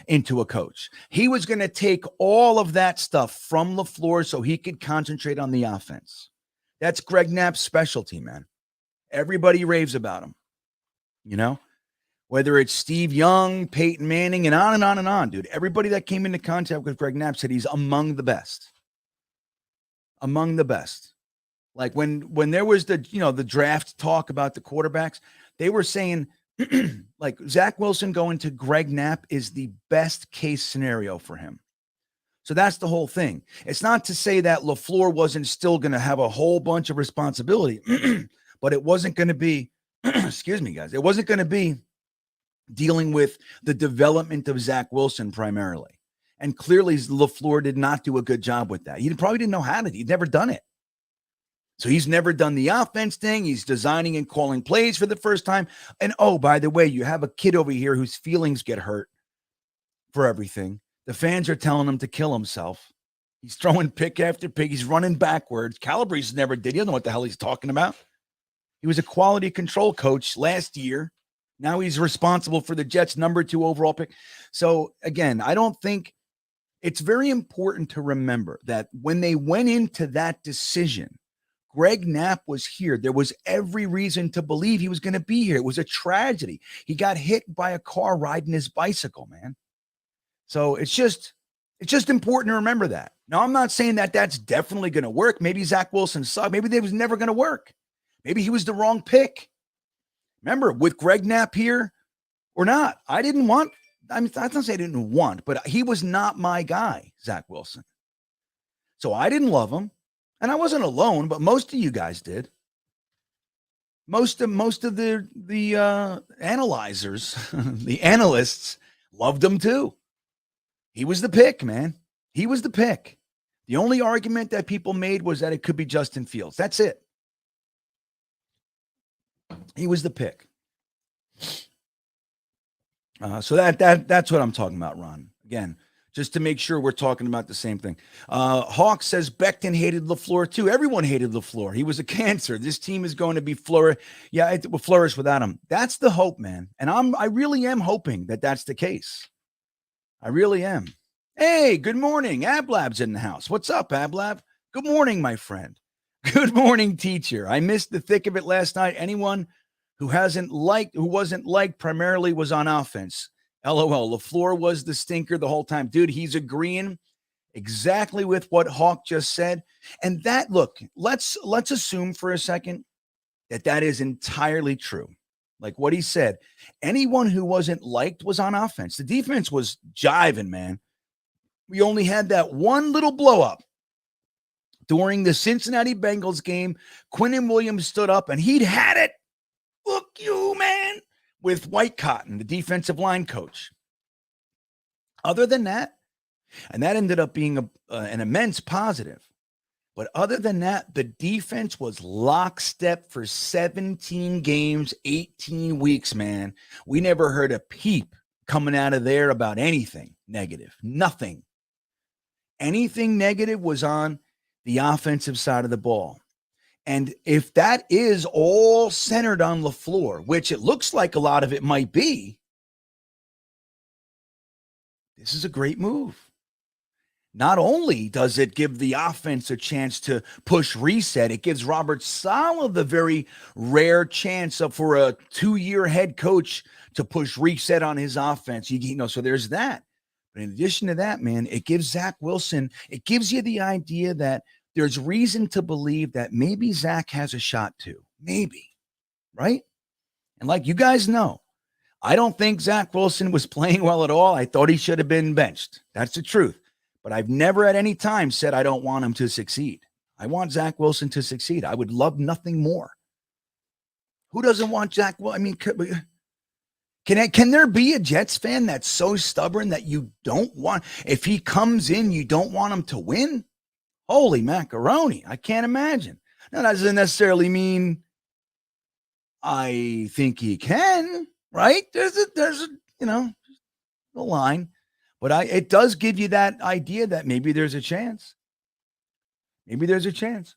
into a coach. He was going to take all of that stuff from Lafleur so he could concentrate on the offense. That's Greg Knapp's specialty, man. Everybody raves about him, whether it's Steve Young, Peyton Manning, and on and on and on, dude. Everybody that came into contact with Greg Knapp said he's among the best. Among the best. Like when there was the draft talk about the quarterbacks, they were saying like Zach Wilson going to Greg Knapp is the best case scenario for him. So that's the whole thing. It's not to say that Lafleur wasn't still going to have a whole bunch of responsibility, but it wasn't going to be, excuse me, guys, it wasn't going to be dealing with the development of Zach Wilson primarily. And clearly Lafleur did not do a good job with that. He probably didn't know how to. He'd never done it. So he's never done the offense thing. He's designing and calling plays for the first time. And oh, by the way, you have a kid over here whose feelings get hurt for everything. The fans are telling him to kill himself. He's throwing pick after pick. He's running backwards. Calabrese never did. He doesn't know what the hell he's talking about. He was a quality control coach last year. Now he's responsible for the Jets' number 2 overall pick. So again, I don't think it's very important to remember that when they went into that decision, Greg Knapp was here. There was every reason to believe he was going to be here. It was a tragedy. He got hit by a car riding his bicycle, man. So it's just important to remember that. Now, I'm not saying that that's definitely going to work. Maybe Zach Wilson sucked. Maybe they was never going to work. Maybe he was the wrong pick. Remember, with Greg Knapp here or not, I'm not saying I didn't want, but he was not my guy, Zach Wilson. So I didn't love him. And I wasn't alone, but most of you guys did. Most of the analyzers, the analysts loved him too. He was the pick, man. He was the pick. The only argument that people made was that it could be Justin Fields. That's it. He was the pick. So that's what I'm talking about, Ron. Again, just to make sure we're talking about the same thing. Hawk says Becton hated Lafleur too. Everyone hated Lafleur. He was a cancer. This team is going to be it will flourish without him. That's the hope, man. And I really am hoping that that's the case. I really am. Hey, good morning. Ablab's in the house. What's up, Ablab? Good morning, my friend. Good morning, teacher. I missed the thick of it last night. Anyone who wasn't liked primarily was on offense. LOL. Lafleur was the stinker the whole time. Dude, he's agreeing exactly with what Hawk just said. And that, look, let's assume for a second that is entirely true. Like what he said, anyone who wasn't liked was on offense. The defense was jiving, man. We only had that one little blow up during the Cincinnati Bengals game. Quinnen Williams stood up and he'd had it. Look you, man. With White Cotton, the defensive line coach. Other than that, and that ended up being an immense positive. But other than that, the defense was lockstep for 17 games, 18 weeks, man. We never heard a peep coming out of there about anything negative. Nothing. Anything negative was on the offensive side of the ball. And if that is all centered on Lafleur, which it looks like a lot of it might be, this is a great move. Not only does it give the offense a chance to push reset, it gives Robert Saleh the very rare chance for a 2-year head coach to push reset on his offense. So there's that. But in addition to that, man, it gives Zach Wilson, it gives you the idea that there's reason to believe that maybe Zach has a shot too. Maybe, right? And like you guys know, I don't think Zach Wilson was playing well at all. I thought he should have been benched. That's the truth. But I've never at any time said I don't want him to succeed. I want Zach Wilson to succeed. I would love nothing more. Who doesn't want Zach Wilson? I mean, can there be a Jets fan that's so stubborn that you don't want, if he comes in, you don't want him to win? Holy macaroni. I can't imagine. Now, that doesn't necessarily mean I think he can, right? There's a line. But it does give you that idea that maybe there's a chance. Maybe there's a chance.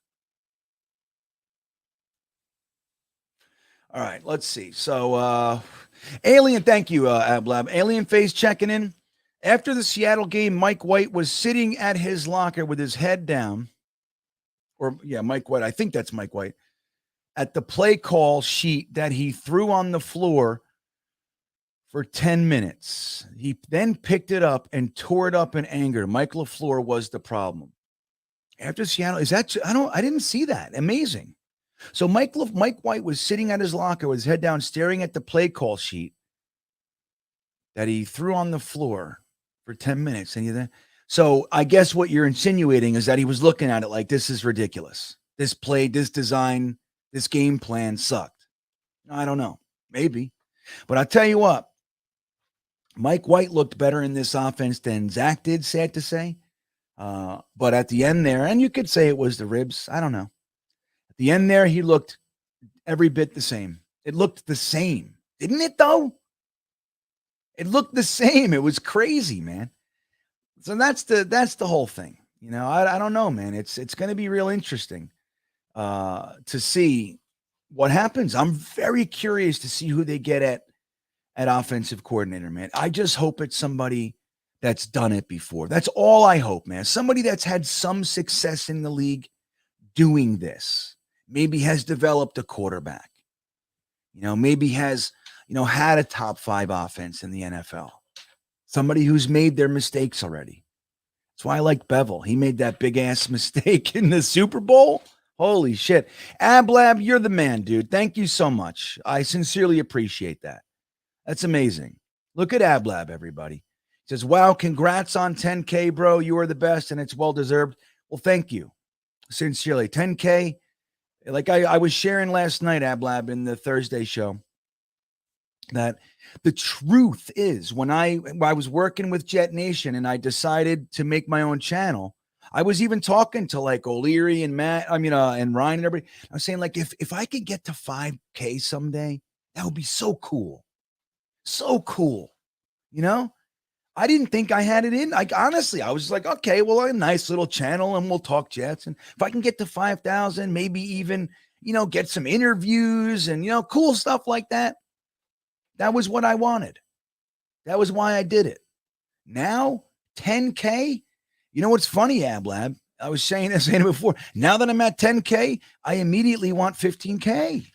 All right, let's see. So, Alien, thank you, Ablab. Alien Face checking in. After the Seattle game, Mike White was sitting at his locker with his head down. Mike White. I think that's Mike White. At the play call sheet that he threw on the floor for 10 minutes. He then picked it up and tore it up in anger. Mike Lafleur was the problem. After Seattle, I didn't see that. Amazing. So Mike White was sitting at his locker with his head down, staring at the play call sheet that he threw on the floor for 10 minutes. So I guess what you're insinuating is that he was looking at it like, this is ridiculous. This play, this design, this game plan sucked. I don't know. Maybe. But I'll tell you what, Mike White looked better in this offense than Zach did, sad to say. But at the end there, and you could say it was the ribs. I don't know. At the end there, he looked every bit the same. It looked the same. Didn't it, though? It looked the same. It was crazy, man. So that's the whole thing. I don't know, man. It's going to be real interesting to see what happens. I'm very curious to see who they get at offensive coordinator, man. I just hope it's somebody that's done it before. That's all I hope, man. Somebody that's had some success in the league doing this. Maybe has developed a quarterback. Maybe has, had a top 5 offense in the NFL. Somebody who's made their mistakes already. That's why I like Bevel. He made that big ass mistake in the Super Bowl. Holy shit. Ablab, you're the man, dude. Thank you so much. I sincerely appreciate that. That's amazing. Look at Ablab, everybody. He says, wow, congrats on 10K, bro. You are the best, and it's well-deserved. Well, thank you. Sincerely. 10K, like I was sharing last night, Ablab, in the Thursday show, that the truth is when I was working with Jetnation and I decided to make my own channel, I was even talking to like O'Leary and Matt, and Ryan and everybody. I was saying, like, if I could get to 5K someday, that would be so cool. So cool. I didn't think I had it in. Like, honestly, I was like, okay, well, a nice little channel and we'll talk Jets. And if I can get to 5,000, maybe even, get some interviews and, cool stuff like that. That was what I wanted. That was why I did it. Now, 10K. You know what's funny, Ablab? I was saying it before. Now that I'm at 10K, I immediately want 15K.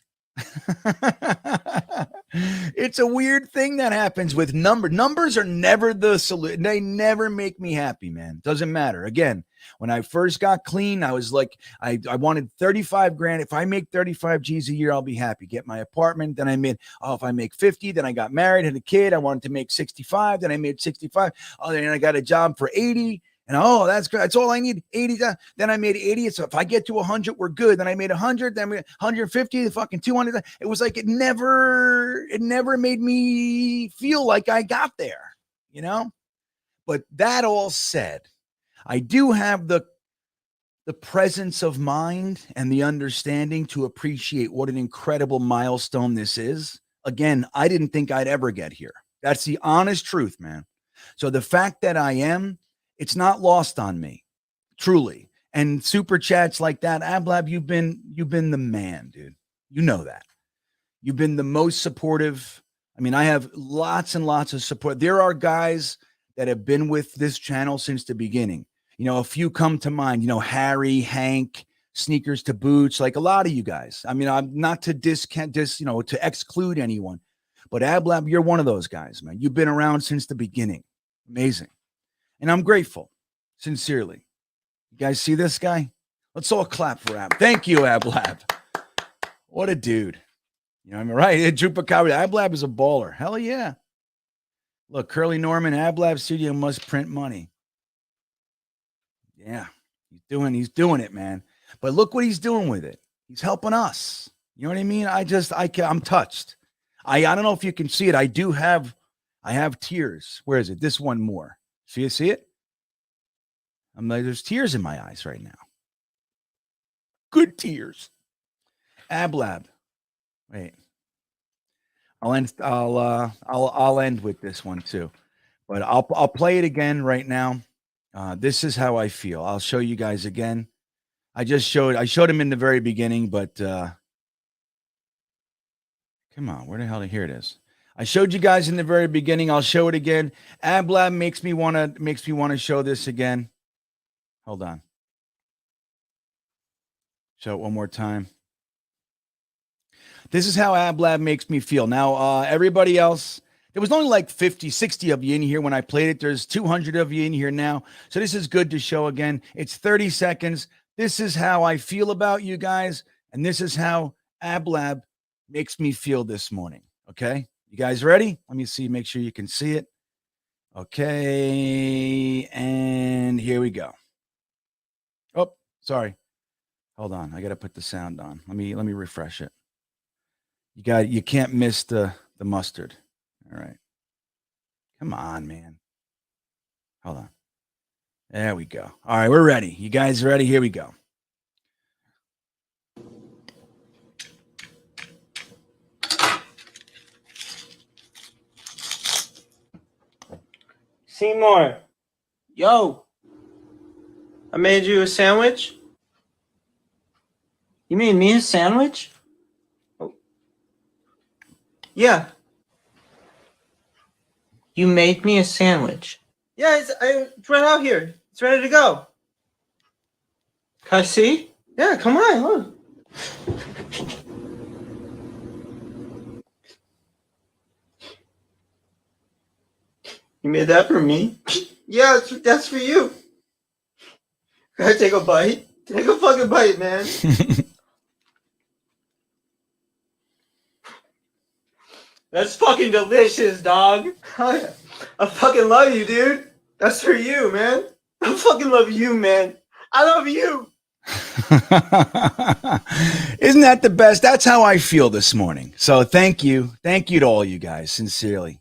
It's a weird thing that happens with numbers are never the solution. They never make me happy, man. Doesn't matter. Again, when I first got clean, I was like, I wanted 35 grand. If I make 35 G's a year, I'll be happy. Get my apartment. Then I made, if I make 50, then I got married, had a kid. I wanted to make 65. Then I made 65. Oh, then I got a job for 80. And that's good. That's all I need. 80. Then I made 80. So if I get to 100, we're good. Then I made 100. Then 150. The fucking 200. It was like it never made me feel like I got there. But that all said, I do have the presence of mind and the understanding to appreciate what an incredible milestone this is. Again, I didn't think I'd ever get here. That's the honest truth, man. So the fact that I am, it's not lost on me, truly. And super chats like that, Ablab, you've been the man, dude. You know that. You've been the most supportive. I mean, I have lots and lots of support. There are guys that have been with this channel since the beginning. A few come to mind, Harry, Hank, Sneakers to Boots, like a lot of you guys. I mean, I'm not to to exclude anyone, but Ablab, you're one of those guys, man. You've been around since the beginning. Amazing. And I'm grateful, sincerely. You guys see this guy? Let's all clap for Ab. Thank you, Ablab. What a dude. I'm right. Drupakari, Ablab is a baller. Hell yeah. Look, Curly Norman, Ablab Studio must print money. Yeah, he's doing it, man. But look what he's doing with it. He's helping us. You know what I mean? I'm touched. I don't know if you can see it. I have tears. Where is it? This one more. See it? I'm like, there's tears in my eyes right now. Good tears. Ablab. Wait. I'll end with this one too. But I'll play it again right now. This is how I feel. I'll show you guys again. I showed him in the very beginning, but come on, where the hell? Here it is. I showed you guys in the very beginning. I'll show it again. Ablab makes me want to show this again. Hold on. Show it one more time. This is how Ablab makes me feel. Now, everybody else, there was only like 50, 60 of you in here when I played it. There's 200 of you in here now. So this is good to show again. It's 30 seconds. This is how I feel about you guys. And this is how Ablab makes me feel this morning. Okay? You guys ready? Let me see. Make sure you can see it. Okay. And here we go. Oh, sorry. Hold on. I got to put the sound on. Let me refresh it. You can't miss the mustard. All right. Come on, man. Hold on. There we go. All right, we're ready. You guys ready? Here we go. Seymour. Yo. I made you a sandwich. You made me a sandwich? Yeah. You made me a sandwich. Yeah, it's right out here. It's ready to go. Can I see? Yeah, come on, look. You made that for me? Yeah, that's for you. Can I take a bite? Take a fucking bite, man. That's fucking delicious, dog. I fucking love you, dude. That's for you, man. I fucking love you, man. I love you. Isn't that the best? That's how I feel this morning. So thank you. Thank you to all you guys, sincerely.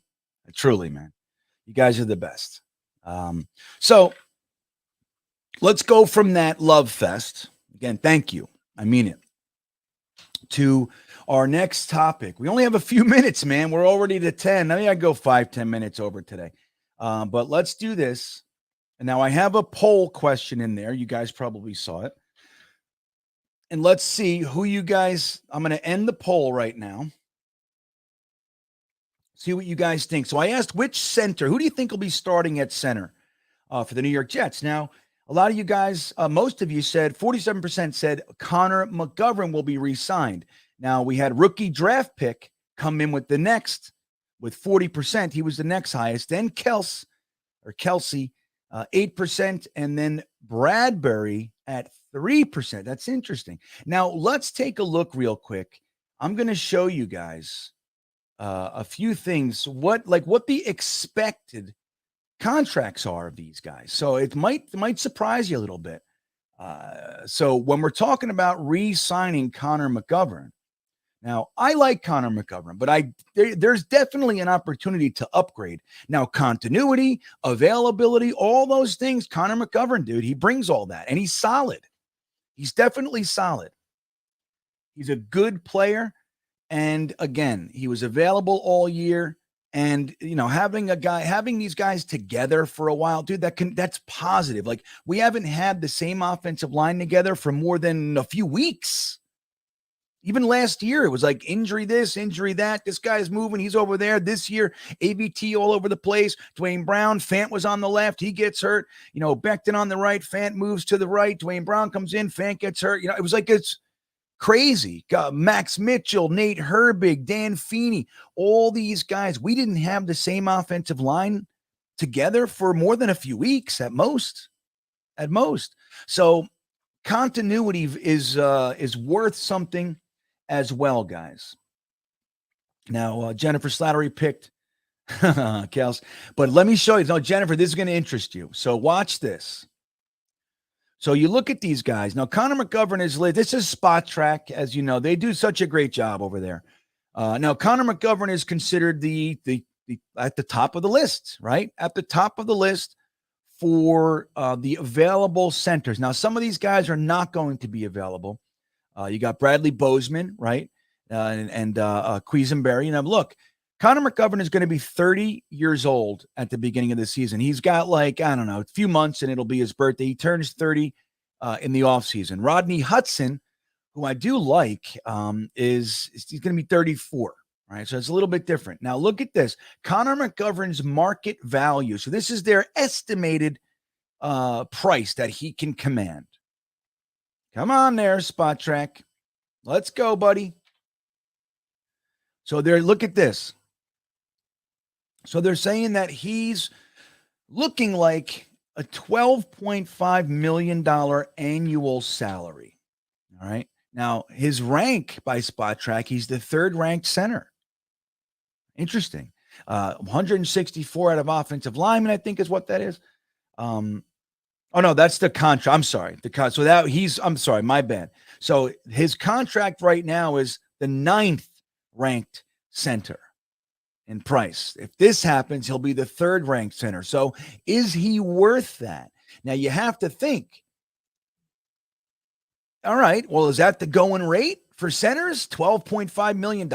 Truly, man. You guys are the best. So let's go from that love fest. Again, thank you. I mean it. To our next topic. We only have a few minutes, man. We're already to 10. I think I go 5-10 minutes over today. But let's do this. And now I have a poll question in there. You guys probably saw it. And let's see who you guys, I'm going to end the poll right now. See what you guys think. So I asked which center, who do you think will be starting at center for the New York Jets? Now, a lot of you guys, most of you said, 47% said Connor McGovern will be re-signed. Now, we had rookie draft pick come in with the next, with 40%. He was the next highest. Then Kelsey, 8%. And then Bradbury at 3%. That's interesting. Now, let's take a look real quick. I'm going to show you guys a few things, what the expected contracts are of these guys. So it might surprise you a little bit. So when we're talking about re-signing Connor McGovern, now I like Connor McGovern, but there's definitely an opportunity to upgrade. Now, continuity, availability, all those things, Connor McGovern, dude, he brings all that, and he's solid. He's definitely solid. He's a good player. And again, he was available all year. And, having these guys together for a while, dude, that's positive. Like, we haven't had the same offensive line together for more than a few weeks. Even last year, it was like injury this, injury that. This guy's moving. He's over there. This year, ABT all over the place. Dwayne Brown, Fant was on the left. He gets hurt. Becton on the right. Fant moves to the right. Dwayne Brown comes in. Fant gets hurt. It was like it's crazy. Max Mitchell, Nate Herbig, Dan Feeney, all these guys. We didn't have the same offensive line together for more than a few weeks at most. So continuity is worth something as well, guys. Now, Jennifer Slattery picked Kels, but let me show you. No, Jennifer, this is going to interest you. So watch this. So you look at these guys. Now, Connor McGovern this is Spot Track, as you know. They do such a great job over there. Now, Connor McGovern is considered the at the top of the list, right? At the top of the list for the available centers. Now, some of these guys are not going to be available. You got Bradley Bozeman, right? And Quisenberry. Now, look, Connor McGovern is going to be 30 years old at the beginning of the season. He's got a few months and it'll be his birthday. He turns 30 in the offseason. Rodney Hudson, who I do like, he's going to be 34, right? So it's a little bit different. Now look at this. Connor McGovern's market value. So this is their estimated price that he can command. Come on there, Spot Track. Let's go, buddy. So look at this. So they're saying that he's looking like a $12.5 million annual salary. All right. Now, his rank by Spot Track, he's the third ranked center. Interesting. 164 out of offensive linemen, I think is what that is. Oh, no, that's the contract. I'm sorry. I'm sorry, my bad. So his contract right now is the 9th ranked center in price. If this happens, he'll be the 3rd ranked center. So is he worth that? Now you have to think, all right, well, is that the going rate for centers? $12.5 million?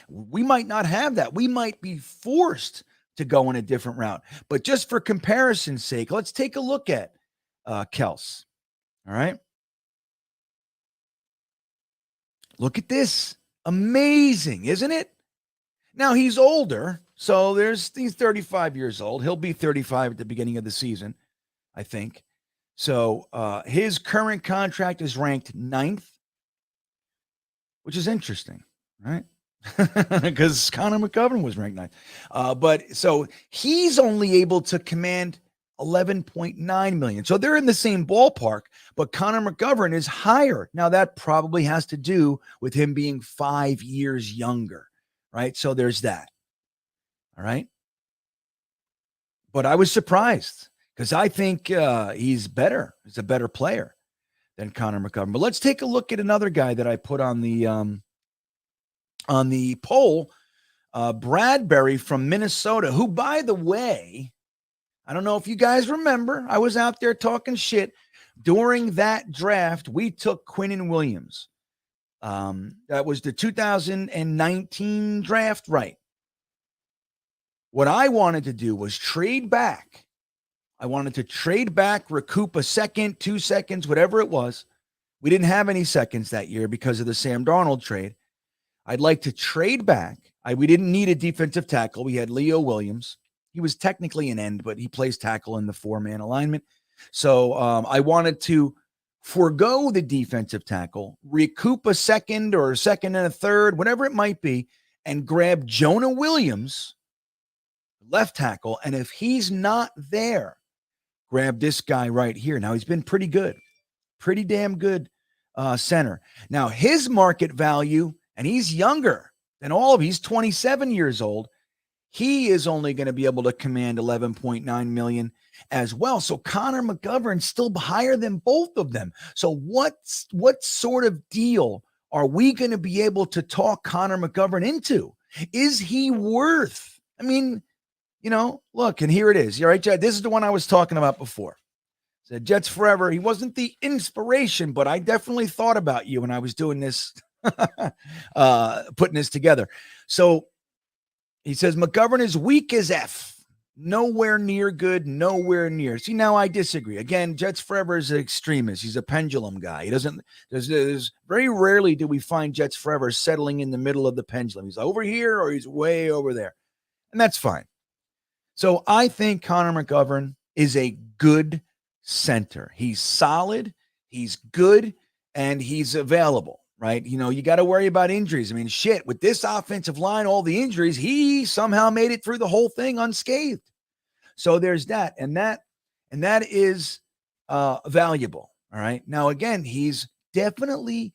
We might not have that. We might be forced to go in a different route. But just for comparison's sake, let's take a look at Kels. All right. Look at this. Amazing, isn't it? Now he's older. So he's 35 years old. He'll be 35 at the beginning of the season, I think. So his current contract is ranked 9th, which is interesting, right? Because Connor McGovern was ranked 9th. But so he's only able to command $11.9 million. So they're in the same ballpark, but Connor McGovern is higher. Now that probably has to do with him being 5 years younger, right? So there's that. All right. But I was surprised because I think he's better. He's a better player than Connor McGovern. But let's take a look at another guy that I put on the poll, Bradbury from Minnesota, who, by the way, I don't know if you guys remember, I was out there talking shit. During that draft, we took Quinnen Williams. That was the 2019 draft, right? What I wanted to do was trade back. I wanted to trade back, recoup a second, 2 seconds, whatever it was. We didn't have any seconds that year because of the Sam Darnold trade. I'd like to trade back. We didn't need a defensive tackle. We had Leo Williams. He was technically an end, but he plays tackle in the 4-man alignment. So I wanted to forego the defensive tackle, recoup a second or a second and a third, whatever it might be, and grab Jonah Williams, left tackle. And if he's not there, grab this guy right here. Now, he's been pretty good, pretty damn good center. Now, his market value, and he's younger than all of you. He's 27 years old. He is only going to be able to command 11.9 million as well. So Connor McGovern's still higher than both of them. So what sort of deal are we going to be able to talk Connor McGovern into? Is he worth? I mean, look, and here it is. You're right, Jed. This is the one I was talking about before. Said Jets forever. He wasn't the inspiration, but I definitely thought about you when I was doing this, putting this together. So he says McGovern is weak as F. Nowhere near good, nowhere near. See, now I disagree. Again, Jets forever is an extremist. He's a pendulum guy. He doesn't, there's very rarely do we find Jets forever settling in the middle of the pendulum. He's over here or he's way over there. And that's fine. So I think Connor McGovern is a good center. He's solid, he's good, and he's available, right? You got to worry about injuries. I mean, shit, with this offensive line, all the injuries, he somehow made it through the whole thing unscathed. So there's that. And that is valuable. All right. Now, again, he's definitely,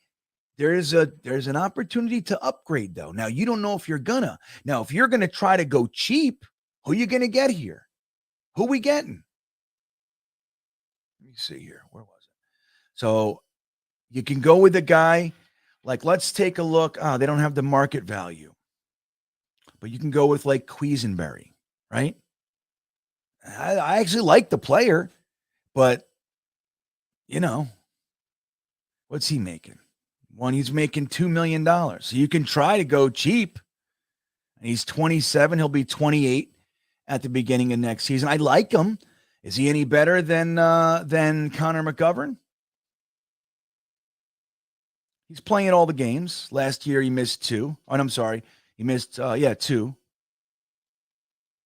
there's an opportunity to upgrade though. Now, you don't know if you're gonna. Now, if you're going to try to go cheap, who are you going to get here? Who we getting? Let me see here. Where was it? So you can go with a guy like, let's take a look. They don't have the market value, but you can go with like Quisenberry, right? I actually like the player, but what's he making? He's making $2 million. So you can try to go cheap. He's 27. He'll be 28 at the beginning of next season. I like him. Is he any better than Connor McGovern? He's playing all the games. Last year he missed 2. Oh, I'm sorry. He missed 2.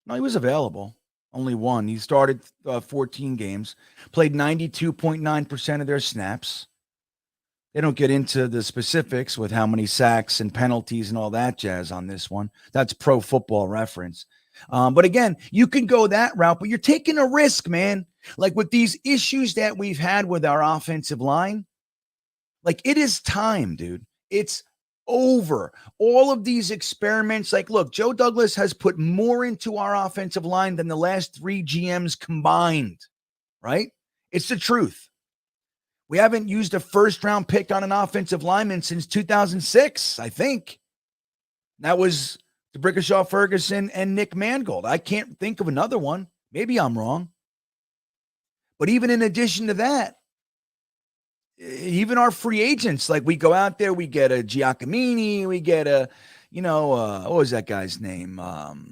No, he was available. Only 1. He started 14 games, played 92.9% of their snaps. They don't get into the specifics with how many sacks and penalties and all that jazz on this one. That's Pro Football Reference. But again, you can go that route, but you're taking a risk, man. Like with these issues that we've had with our offensive line, like it is time, dude. It's over. All of these experiments, like, look, Joe Douglas has put more into our offensive line than the last 3 GMs combined, right? It's the truth. We haven't used a first-round pick on an offensive lineman since 2006, I think. That was DeBrickashaw Ferguson and Nick Mangold. I can't think of another one. Maybe I'm wrong. But even in addition to that, even our free agents, like we go out there, we get a Giacomini, we get a, what was that guy's name? Not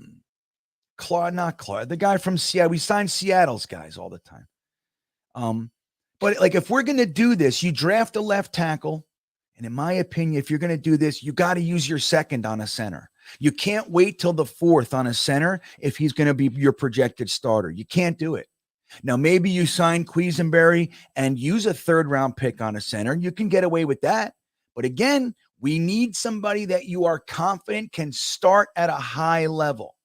Clark, the guy from Seattle. We sign Seattle's guys all the time. But like, if we're going to do this, you draft a left tackle. And in my opinion, if you're going to do this, you got to use your second on a center. You can't wait till the 4th on a center if he's going to be your projected starter. You can't do it. Now, maybe you sign Quisenberry and use a 3rd-round pick on a center. You can get away with that. But again, we need somebody that you are confident can start at a high level.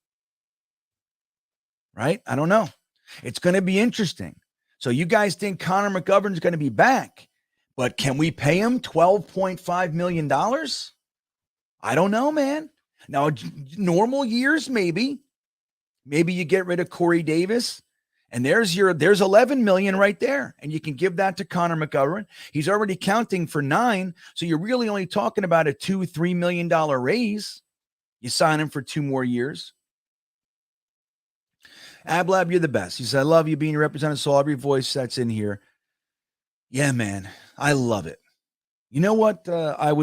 Right? I don't know. It's going to be interesting. So you guys think Connor McGovern's going to be back, but can we pay him $12.5 million? I don't know, man. Now, normal years, maybe you get rid of Corey Davis and there's 11 million right there. And you can give that to Connor McGovern. He's already counting for 9. So you're really only talking about a $2-3 million raise. You sign him for 2 more years. Ablab, you're the best. He said, I love you being your representative. So every voice that's in here. Yeah, man. I love it. You know what? I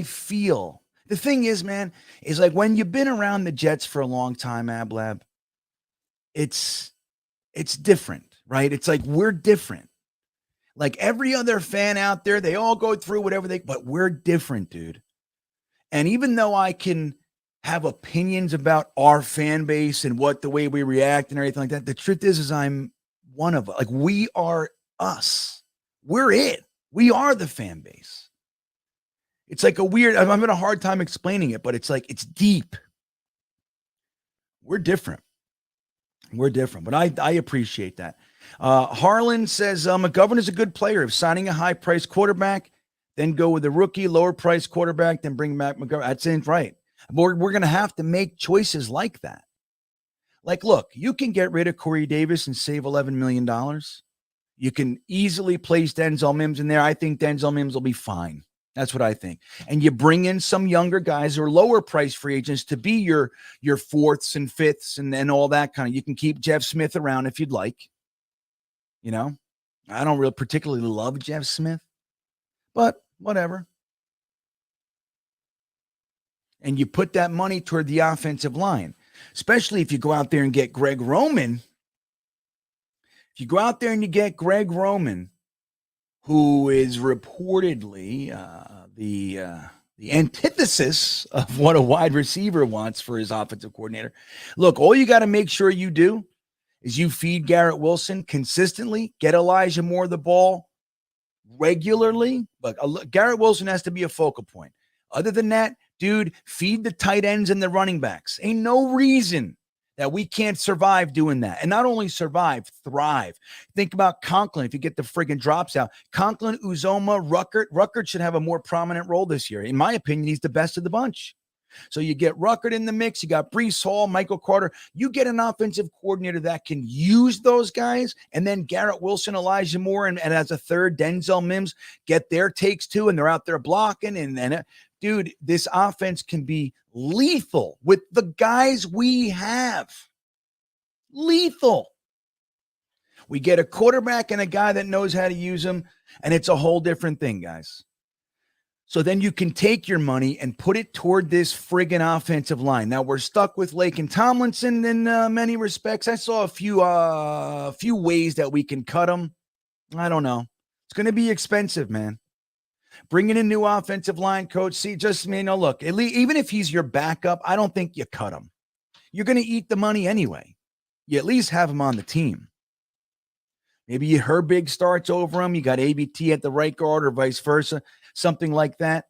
feel The thing is, man, is like when you've been around the Jets for a long time, Ablab, it's different, right? It's like we're different. Like every other fan out there, they all go through whatever but we're different, dude. And even though I can have opinions about our fan base and what the way we react and everything like that, the truth is I'm one of, like, we are us. We're it. We are the fan base. It's like a weird, I'm having a hard time explaining it, but it's like, it's deep. We're different. We're different, but I appreciate that. Harlan says, McGovern is a good player. If signing a high-priced quarterback, then go with a rookie, lower-priced quarterback, then bring back McGovern. That's it, right. We're going to have to make choices like that. Like, look, you can get rid of Corey Davis and save $11 million. You can easily place Denzel Mims in there. I think Denzel Mims will be fine. That's what I think. And you bring in some younger guys or lower price free agents to be your fourths and fifths and all that kind of. You can keep Jeff Smith around if you'd like. You know, I don't really particularly love Jeff Smith, but whatever. And you put that money toward the offensive line, especially if you go out there and get Greg Roman. If you go out there and you get Greg Roman, who is reportedly the antithesis of what a wide receiver wants for his offensive coordinator. Look, all you got to make sure you do is you feed Garrett Wilson consistently, get Elijah Moore the ball regularly. But Garrett Wilson has to be a focal point. Other than that, dude, feed the tight ends and the running backs. Ain't no reason that we can't survive doing that. And not only survive, thrive. Think about Conklin. If you get the friggin' drops out, Conklin, Uzoma, Ruckert. Ruckert should have a more prominent role this year. In my opinion, he's the best of the bunch. So you get Ruckert in the mix. You got Breece Hall, Michael Carter. You get an offensive coordinator that can use those guys. And then Garrett Wilson, Elijah Moore, and as a third, Denzel Mims get their takes too. And they're out there blocking. And dude, this offense can be lethal with the guys we have. Lethal. We get a quarterback and a guy that knows how to use them. And it's a whole different thing, guys. So then you can take your money and put it toward this friggin' offensive line. Now we're stuck with Laken Tomlinson in many respects. I saw a few ways that we can cut him. I don't know. It's going to be expensive, man. Bringing in new offensive line coach. See, just, look, even if he's your backup, I don't think you cut him. You're going to eat the money anyway. You at least have him on the team. Maybe Herbig starts over him. You got ABT at the right guard or vice versa. Something like that.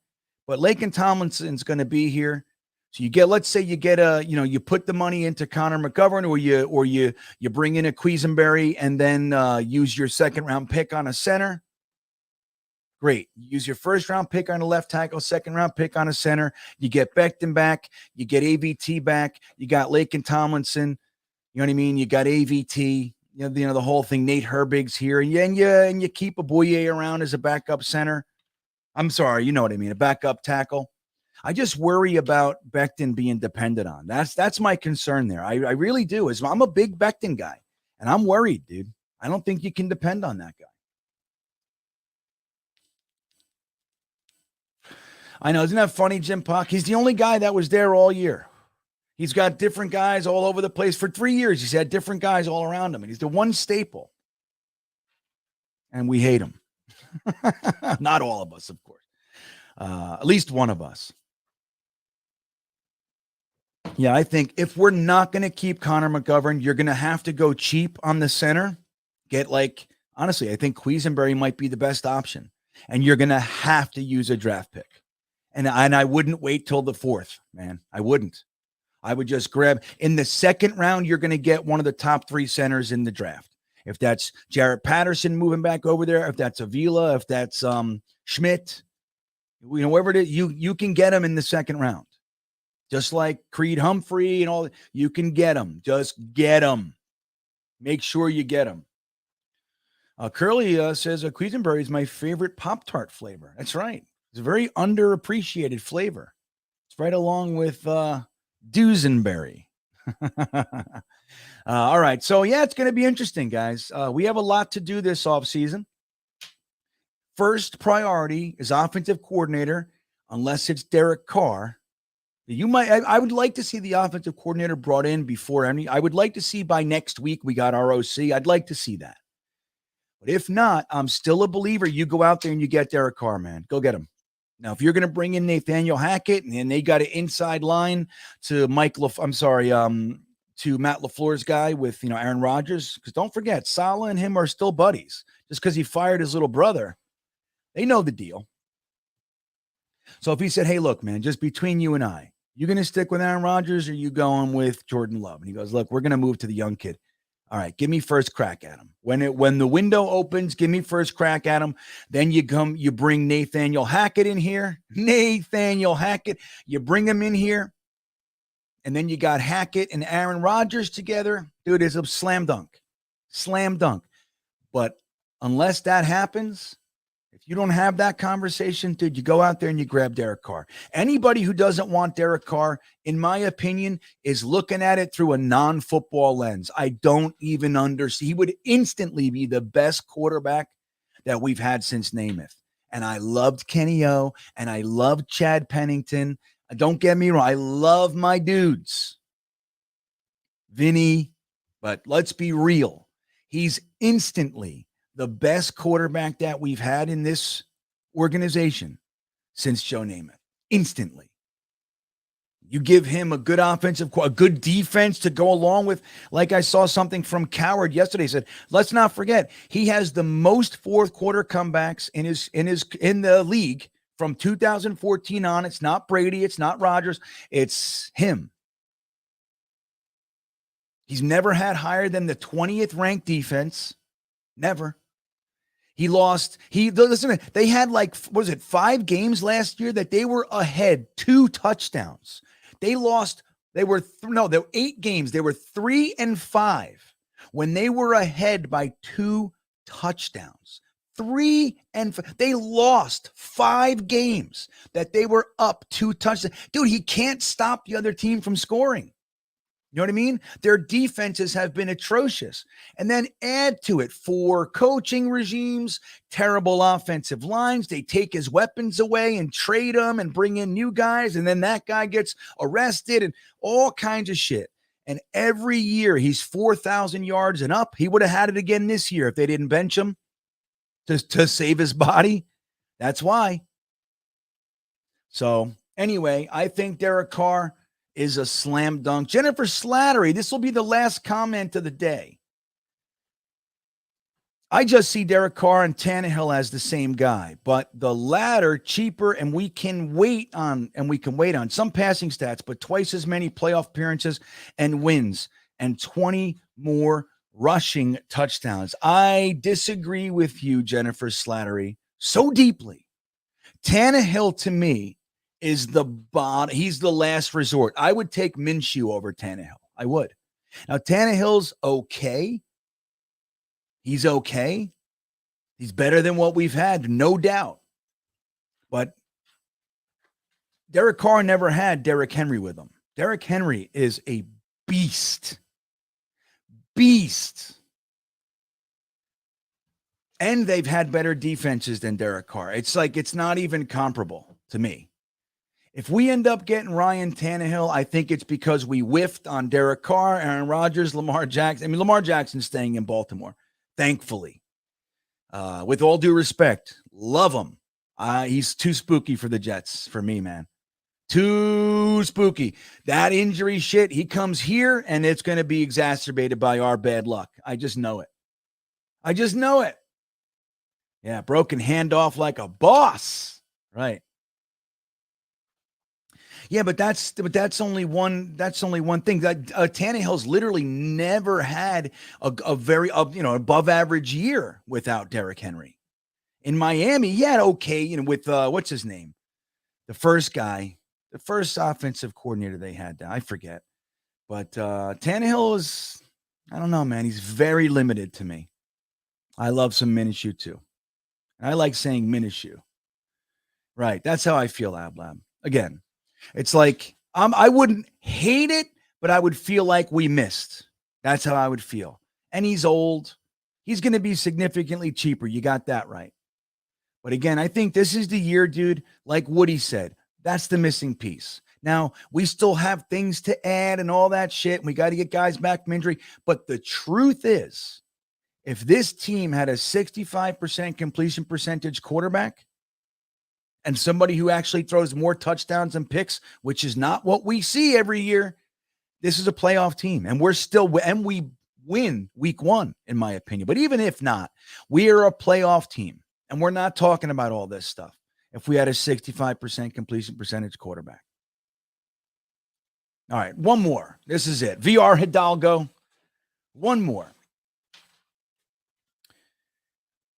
But Laken Tomlinson's going to be here. So let's say you get you put the money into Connor McGovern or you bring in a Quisenberry and then use your second round pick on a center. Great. Use your first round pick on a left tackle, second round pick on a center. You get Becton back. You get AVT back. You got Laken Tomlinson. You know what I mean? You got AVT. You know the whole thing. Nate Herbig's here. And you keep a Boye around as a backup center. I'm sorry, you know what I mean, a backup tackle. I just worry about Becton being dependent on. That's my concern there. I really do. I'm a big Becton guy, and I'm worried, dude. I don't think you can depend on that guy. I know, isn't that funny, Jim Pock? He's the only guy that was there all year. He's got different guys all over the place. For 3 years, he's had different guys all around him, and he's the one staple. And we hate him. Not all of us, of course. At least one of us. Yeah, I think if we're not going to keep Connor McGovern, you're going to have to go cheap on the center. Honestly, I think Quisenberry might be the best option. And you're going to have to use a draft pick. And I wouldn't wait till the fourth, man. I wouldn't. I would just grab. In the second round, you're going to get one of the top 3 centers in the draft. If that's Jarrett Patterson moving back over there, if that's Avila, if that's Schmidt, whoever it is, you can get him in the second round. Just like Creed Humphrey and all, you can get him. Just get him. Make sure you get him. Curly says Quisenberry is my favorite Pop-Tart flavor. That's right. It's a very underappreciated flavor. It's right along with Duesenberry. All right. So, yeah, it's going to be interesting, guys. We have a lot to do this offseason. First priority is offensive coordinator, unless it's Derek Carr. I would like to see the offensive coordinator brought in before any. I would like to see by next week we got our OC. I'd like to see that. But if not, I'm still a believer. You go out there and you get Derek Carr, man. Go get him. Now, if you're going to bring in Nathaniel Hackett and they got an inside line to to Matt Lafleur's guy with, Aaron Rodgers, because don't forget, Saleh and him are still buddies. Just because he fired his little brother, they know the deal. So if he said, hey, look, man, just between you and I, you going to stick with Aaron Rodgers or you going with Jordan Love? And he goes, look, we're going to move to the young kid. All right, give me first crack at him. When the window opens, give me first crack at him. Then you bring Nathaniel Hackett in here. Nathaniel Hackett, you bring him in here. And then you got Hackett and Aaron Rodgers together. Dude, it's a slam dunk. Slam dunk. But unless that happens, if you don't have that conversation, dude, you go out there and you grab Derek Carr. Anybody who doesn't want Derek Carr, in my opinion, is looking at it through a non-football lens. I don't even understand. He would instantly be the best quarterback that we've had since Namath. And I loved Kenny O, and I loved Chad Pennington. Don't get me wrong. I love my dudes. Vinny, but let's be real. He's instantly the best quarterback that we've had in this organization since Joe Namath. Instantly. You give him a good a good defense to go along with, like I saw something from Coward yesterday, said, let's not forget, he has the most fourth quarter comebacks in the league from 2014 on. It's not Brady, it's not Rodgers, it's him. He's never had higher than the 20th ranked defense. Never. Listen, they had 5 games last year that they were ahead 2 touchdowns. They were 8 games. They were 3-5 when they were ahead by 2 touchdowns. 3-5. They lost 5 games that they were up 2 touchdowns. Dude, he can't stop the other team from scoring. You know what I mean? Their defenses have been atrocious. And then add to it 4 coaching regimes, terrible offensive lines. They take his weapons away and trade them and bring in new guys. And then that guy gets arrested and all kinds of shit. And every year he's 4,000 yards and up. He would have had it again this year if they didn't bench him to save his body. That's why. So anyway, I think Derek Carr is a slam dunk. Jennifer Slattery, this will be the last comment of the day. I just see Derek Carr and Tannehill as the same guy, but the latter cheaper, and we can wait on some passing stats, but twice as many playoff appearances and wins and 20 more rushing touchdowns. I disagree with you, Jennifer Slattery, so deeply. Tannehill to me is the bottom. He's the last resort. I would take Minshew over Tannehill. I would. Now, Tannehill's okay. He's okay. He's better than what we've had, no doubt. But Derek Carr never had Derrick Henry with him. Derrick Henry is a beast. Beast. And they've had better defenses than Derek Carr. It's not even comparable to me. If we end up getting Ryan Tannehill, I think it's because we whiffed on Derek Carr, Aaron Rodgers, Lamar Jackson. I mean, Lamar Jackson's staying in Baltimore, thankfully. With all due respect, love him. He's too spooky for the Jets, for me, man. Too spooky. That injury shit, he comes here, and it's going to be exacerbated by our bad luck. I just know it. I just know it. Yeah, broken handoff like a boss. Right. Yeah, but that's only one thing. That Tannehill's literally never had a very above average year without Derrick Henry. In Miami, he had okay, with what's his name, the first offensive coordinator they had. I forget, but Tannehill is, I don't know, man. He's very limited to me. I love some Minshew too. I like saying Minshew. Right, that's how I feel, Ablab. Again. It's like I wouldn't hate it, but I would feel like we missed. That's how I would feel. And he's old. He's going to be significantly cheaper. You got that right. But again, I think this is the year, dude, like Woody said, that's the missing piece. Now, we still have things to add and all that shit. We got to get guys back from injury. But the truth is, if this team had a 65% completion percentage quarterback and somebody who actually throws more touchdowns and picks, which is not what we see every year, this is a playoff team. And we win week 1, in my opinion. But even if not, we are a playoff team. And we're not talking about all this stuff if we had a 65% completion percentage quarterback. All right, one more. This is it. VR Hidalgo. One more.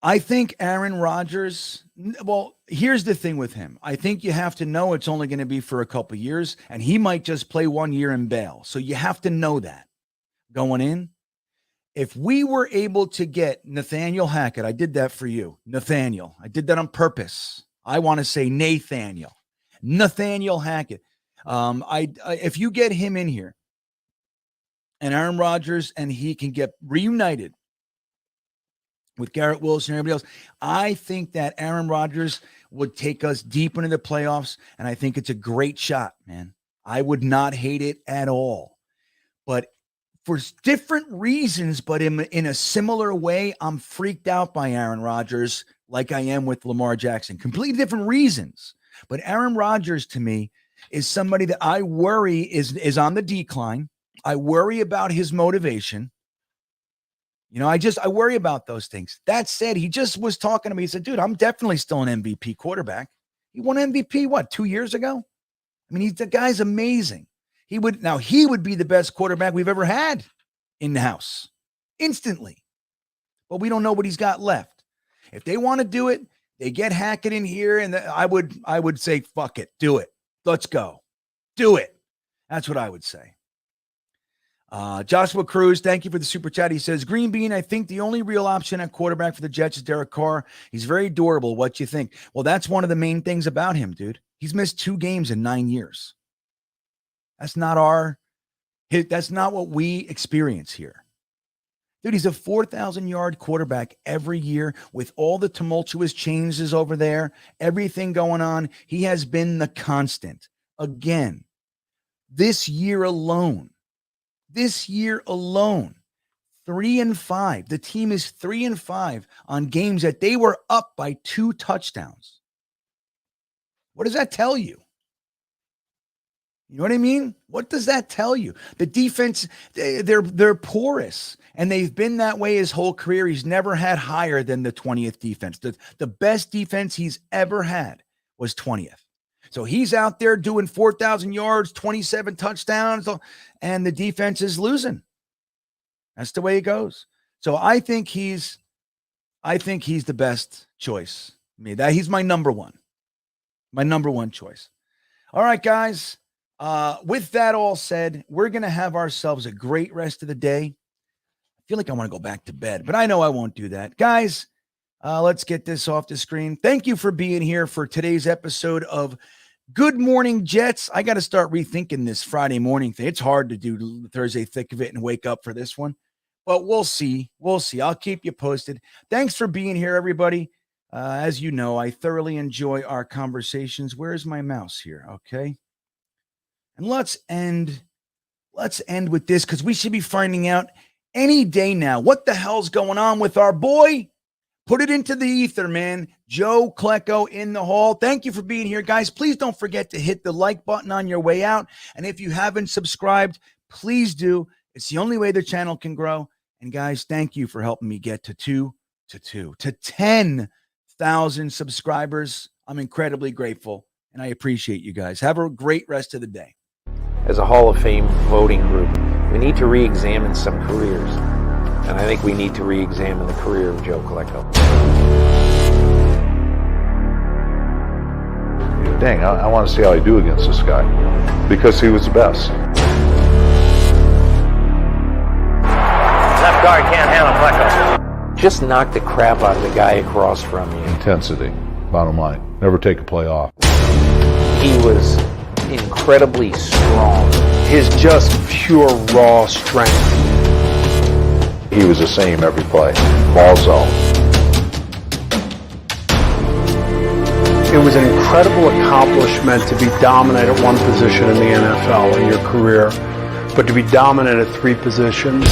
I think Aaron Rodgers, well, here's the thing with him. I think you have to know it's only going to be for a couple years, and he might just play 1 year and bail. So you have to know that going in. If we were able to get Nathaniel Hackett, I did that for you. Nathaniel. I did that on purpose. I want to say Nathaniel Hackett. If you get him in here and Aaron Rodgers and he can get reunited with Garrett Wilson and everybody else, I think that Aaron Rodgers would take us deep into the playoffs, and I think it's a great shot, man. I would not hate it at all. But for different reasons, but in a similar way, I'm freaked out by Aaron Rodgers like I am with Lamar Jackson. Completely different reasons. But Aaron Rodgers, to me, is somebody that I worry is on the decline. I worry about his motivation. You know, I worry about those things. That said, he just was talking to me. He said, dude, I'm definitely still an MVP quarterback. He won MVP, 2 years ago? I mean, the guy's amazing. He would be the best quarterback we've ever had in the house instantly. But we don't know what he's got left. If they want to do it, they get Hackett in here, and I would say, fuck it, do it. Let's go. Do it. That's what I would say. Joshua Cruz, thank you for the super chat. He says, GreenBean, I think the only real option at quarterback for the Jets is Derek Carr. He's very durable. What you think? Well, that's one of the main things about him, dude. He's missed 2 games in 9 years. That's not what we experience here. Dude, he's a 4,000-yard quarterback every year with all the tumultuous changes over there, everything going on. He has been the constant. Again, this year alone, 3-5. The team is 3-5 on games that they were up by 2 touchdowns. What does that tell you? You know what I mean? What does that tell you? The defense, they're porous, and they've been that way his whole career. He's never had higher than the 20th defense. The best defense he's ever had was 20th. So he's out there doing 4,000 yards, 27 touchdowns, and the defense is losing. That's the way it goes. So I think he's the best choice. He's my number one. My number one choice. All right, guys. With that all said, we're going to have ourselves a great rest of the day. I feel like I want to go back to bed, but I know I won't do that. Guys, let's get this off the screen. Thank you for being here for today's episode of Good Morning Jets. I got to start rethinking this Friday morning thing. It's hard to do Thursday thick of it and wake up for this one, but we'll see. We'll see. I'll keep you posted. Thanks for being here, everybody. As you know, I thoroughly enjoy our conversations. Where's my mouse here? Okay. And let's end with this, because we should be finding out any day now what the hell's going on with our boy. Put it into the ether, man. Joe Klecko in the hall. Thank you for being here, guys. Please don't forget to hit the like button on your way out. And if you haven't subscribed, please do. It's the only way the channel can grow. And guys, thank you for helping me get to 10,000 subscribers. I'm incredibly grateful, and I appreciate you guys. Have a great rest of the day. As a Hall of Fame voting group, we need to re-examine some careers. And I think we need to re-examine the career of Joe Klecko. Dang, I want to see how I do against this guy, because he was the best. Left guard can't handle Klecko. Just knock the crap out of the guy across from you. Intensity, bottom line. Never take a play off. He was incredibly strong. His just pure raw strength. He was the same every play. Ball zone. It was an incredible accomplishment to be dominant at one position in the NFL in your career, but to be dominant at 3 positions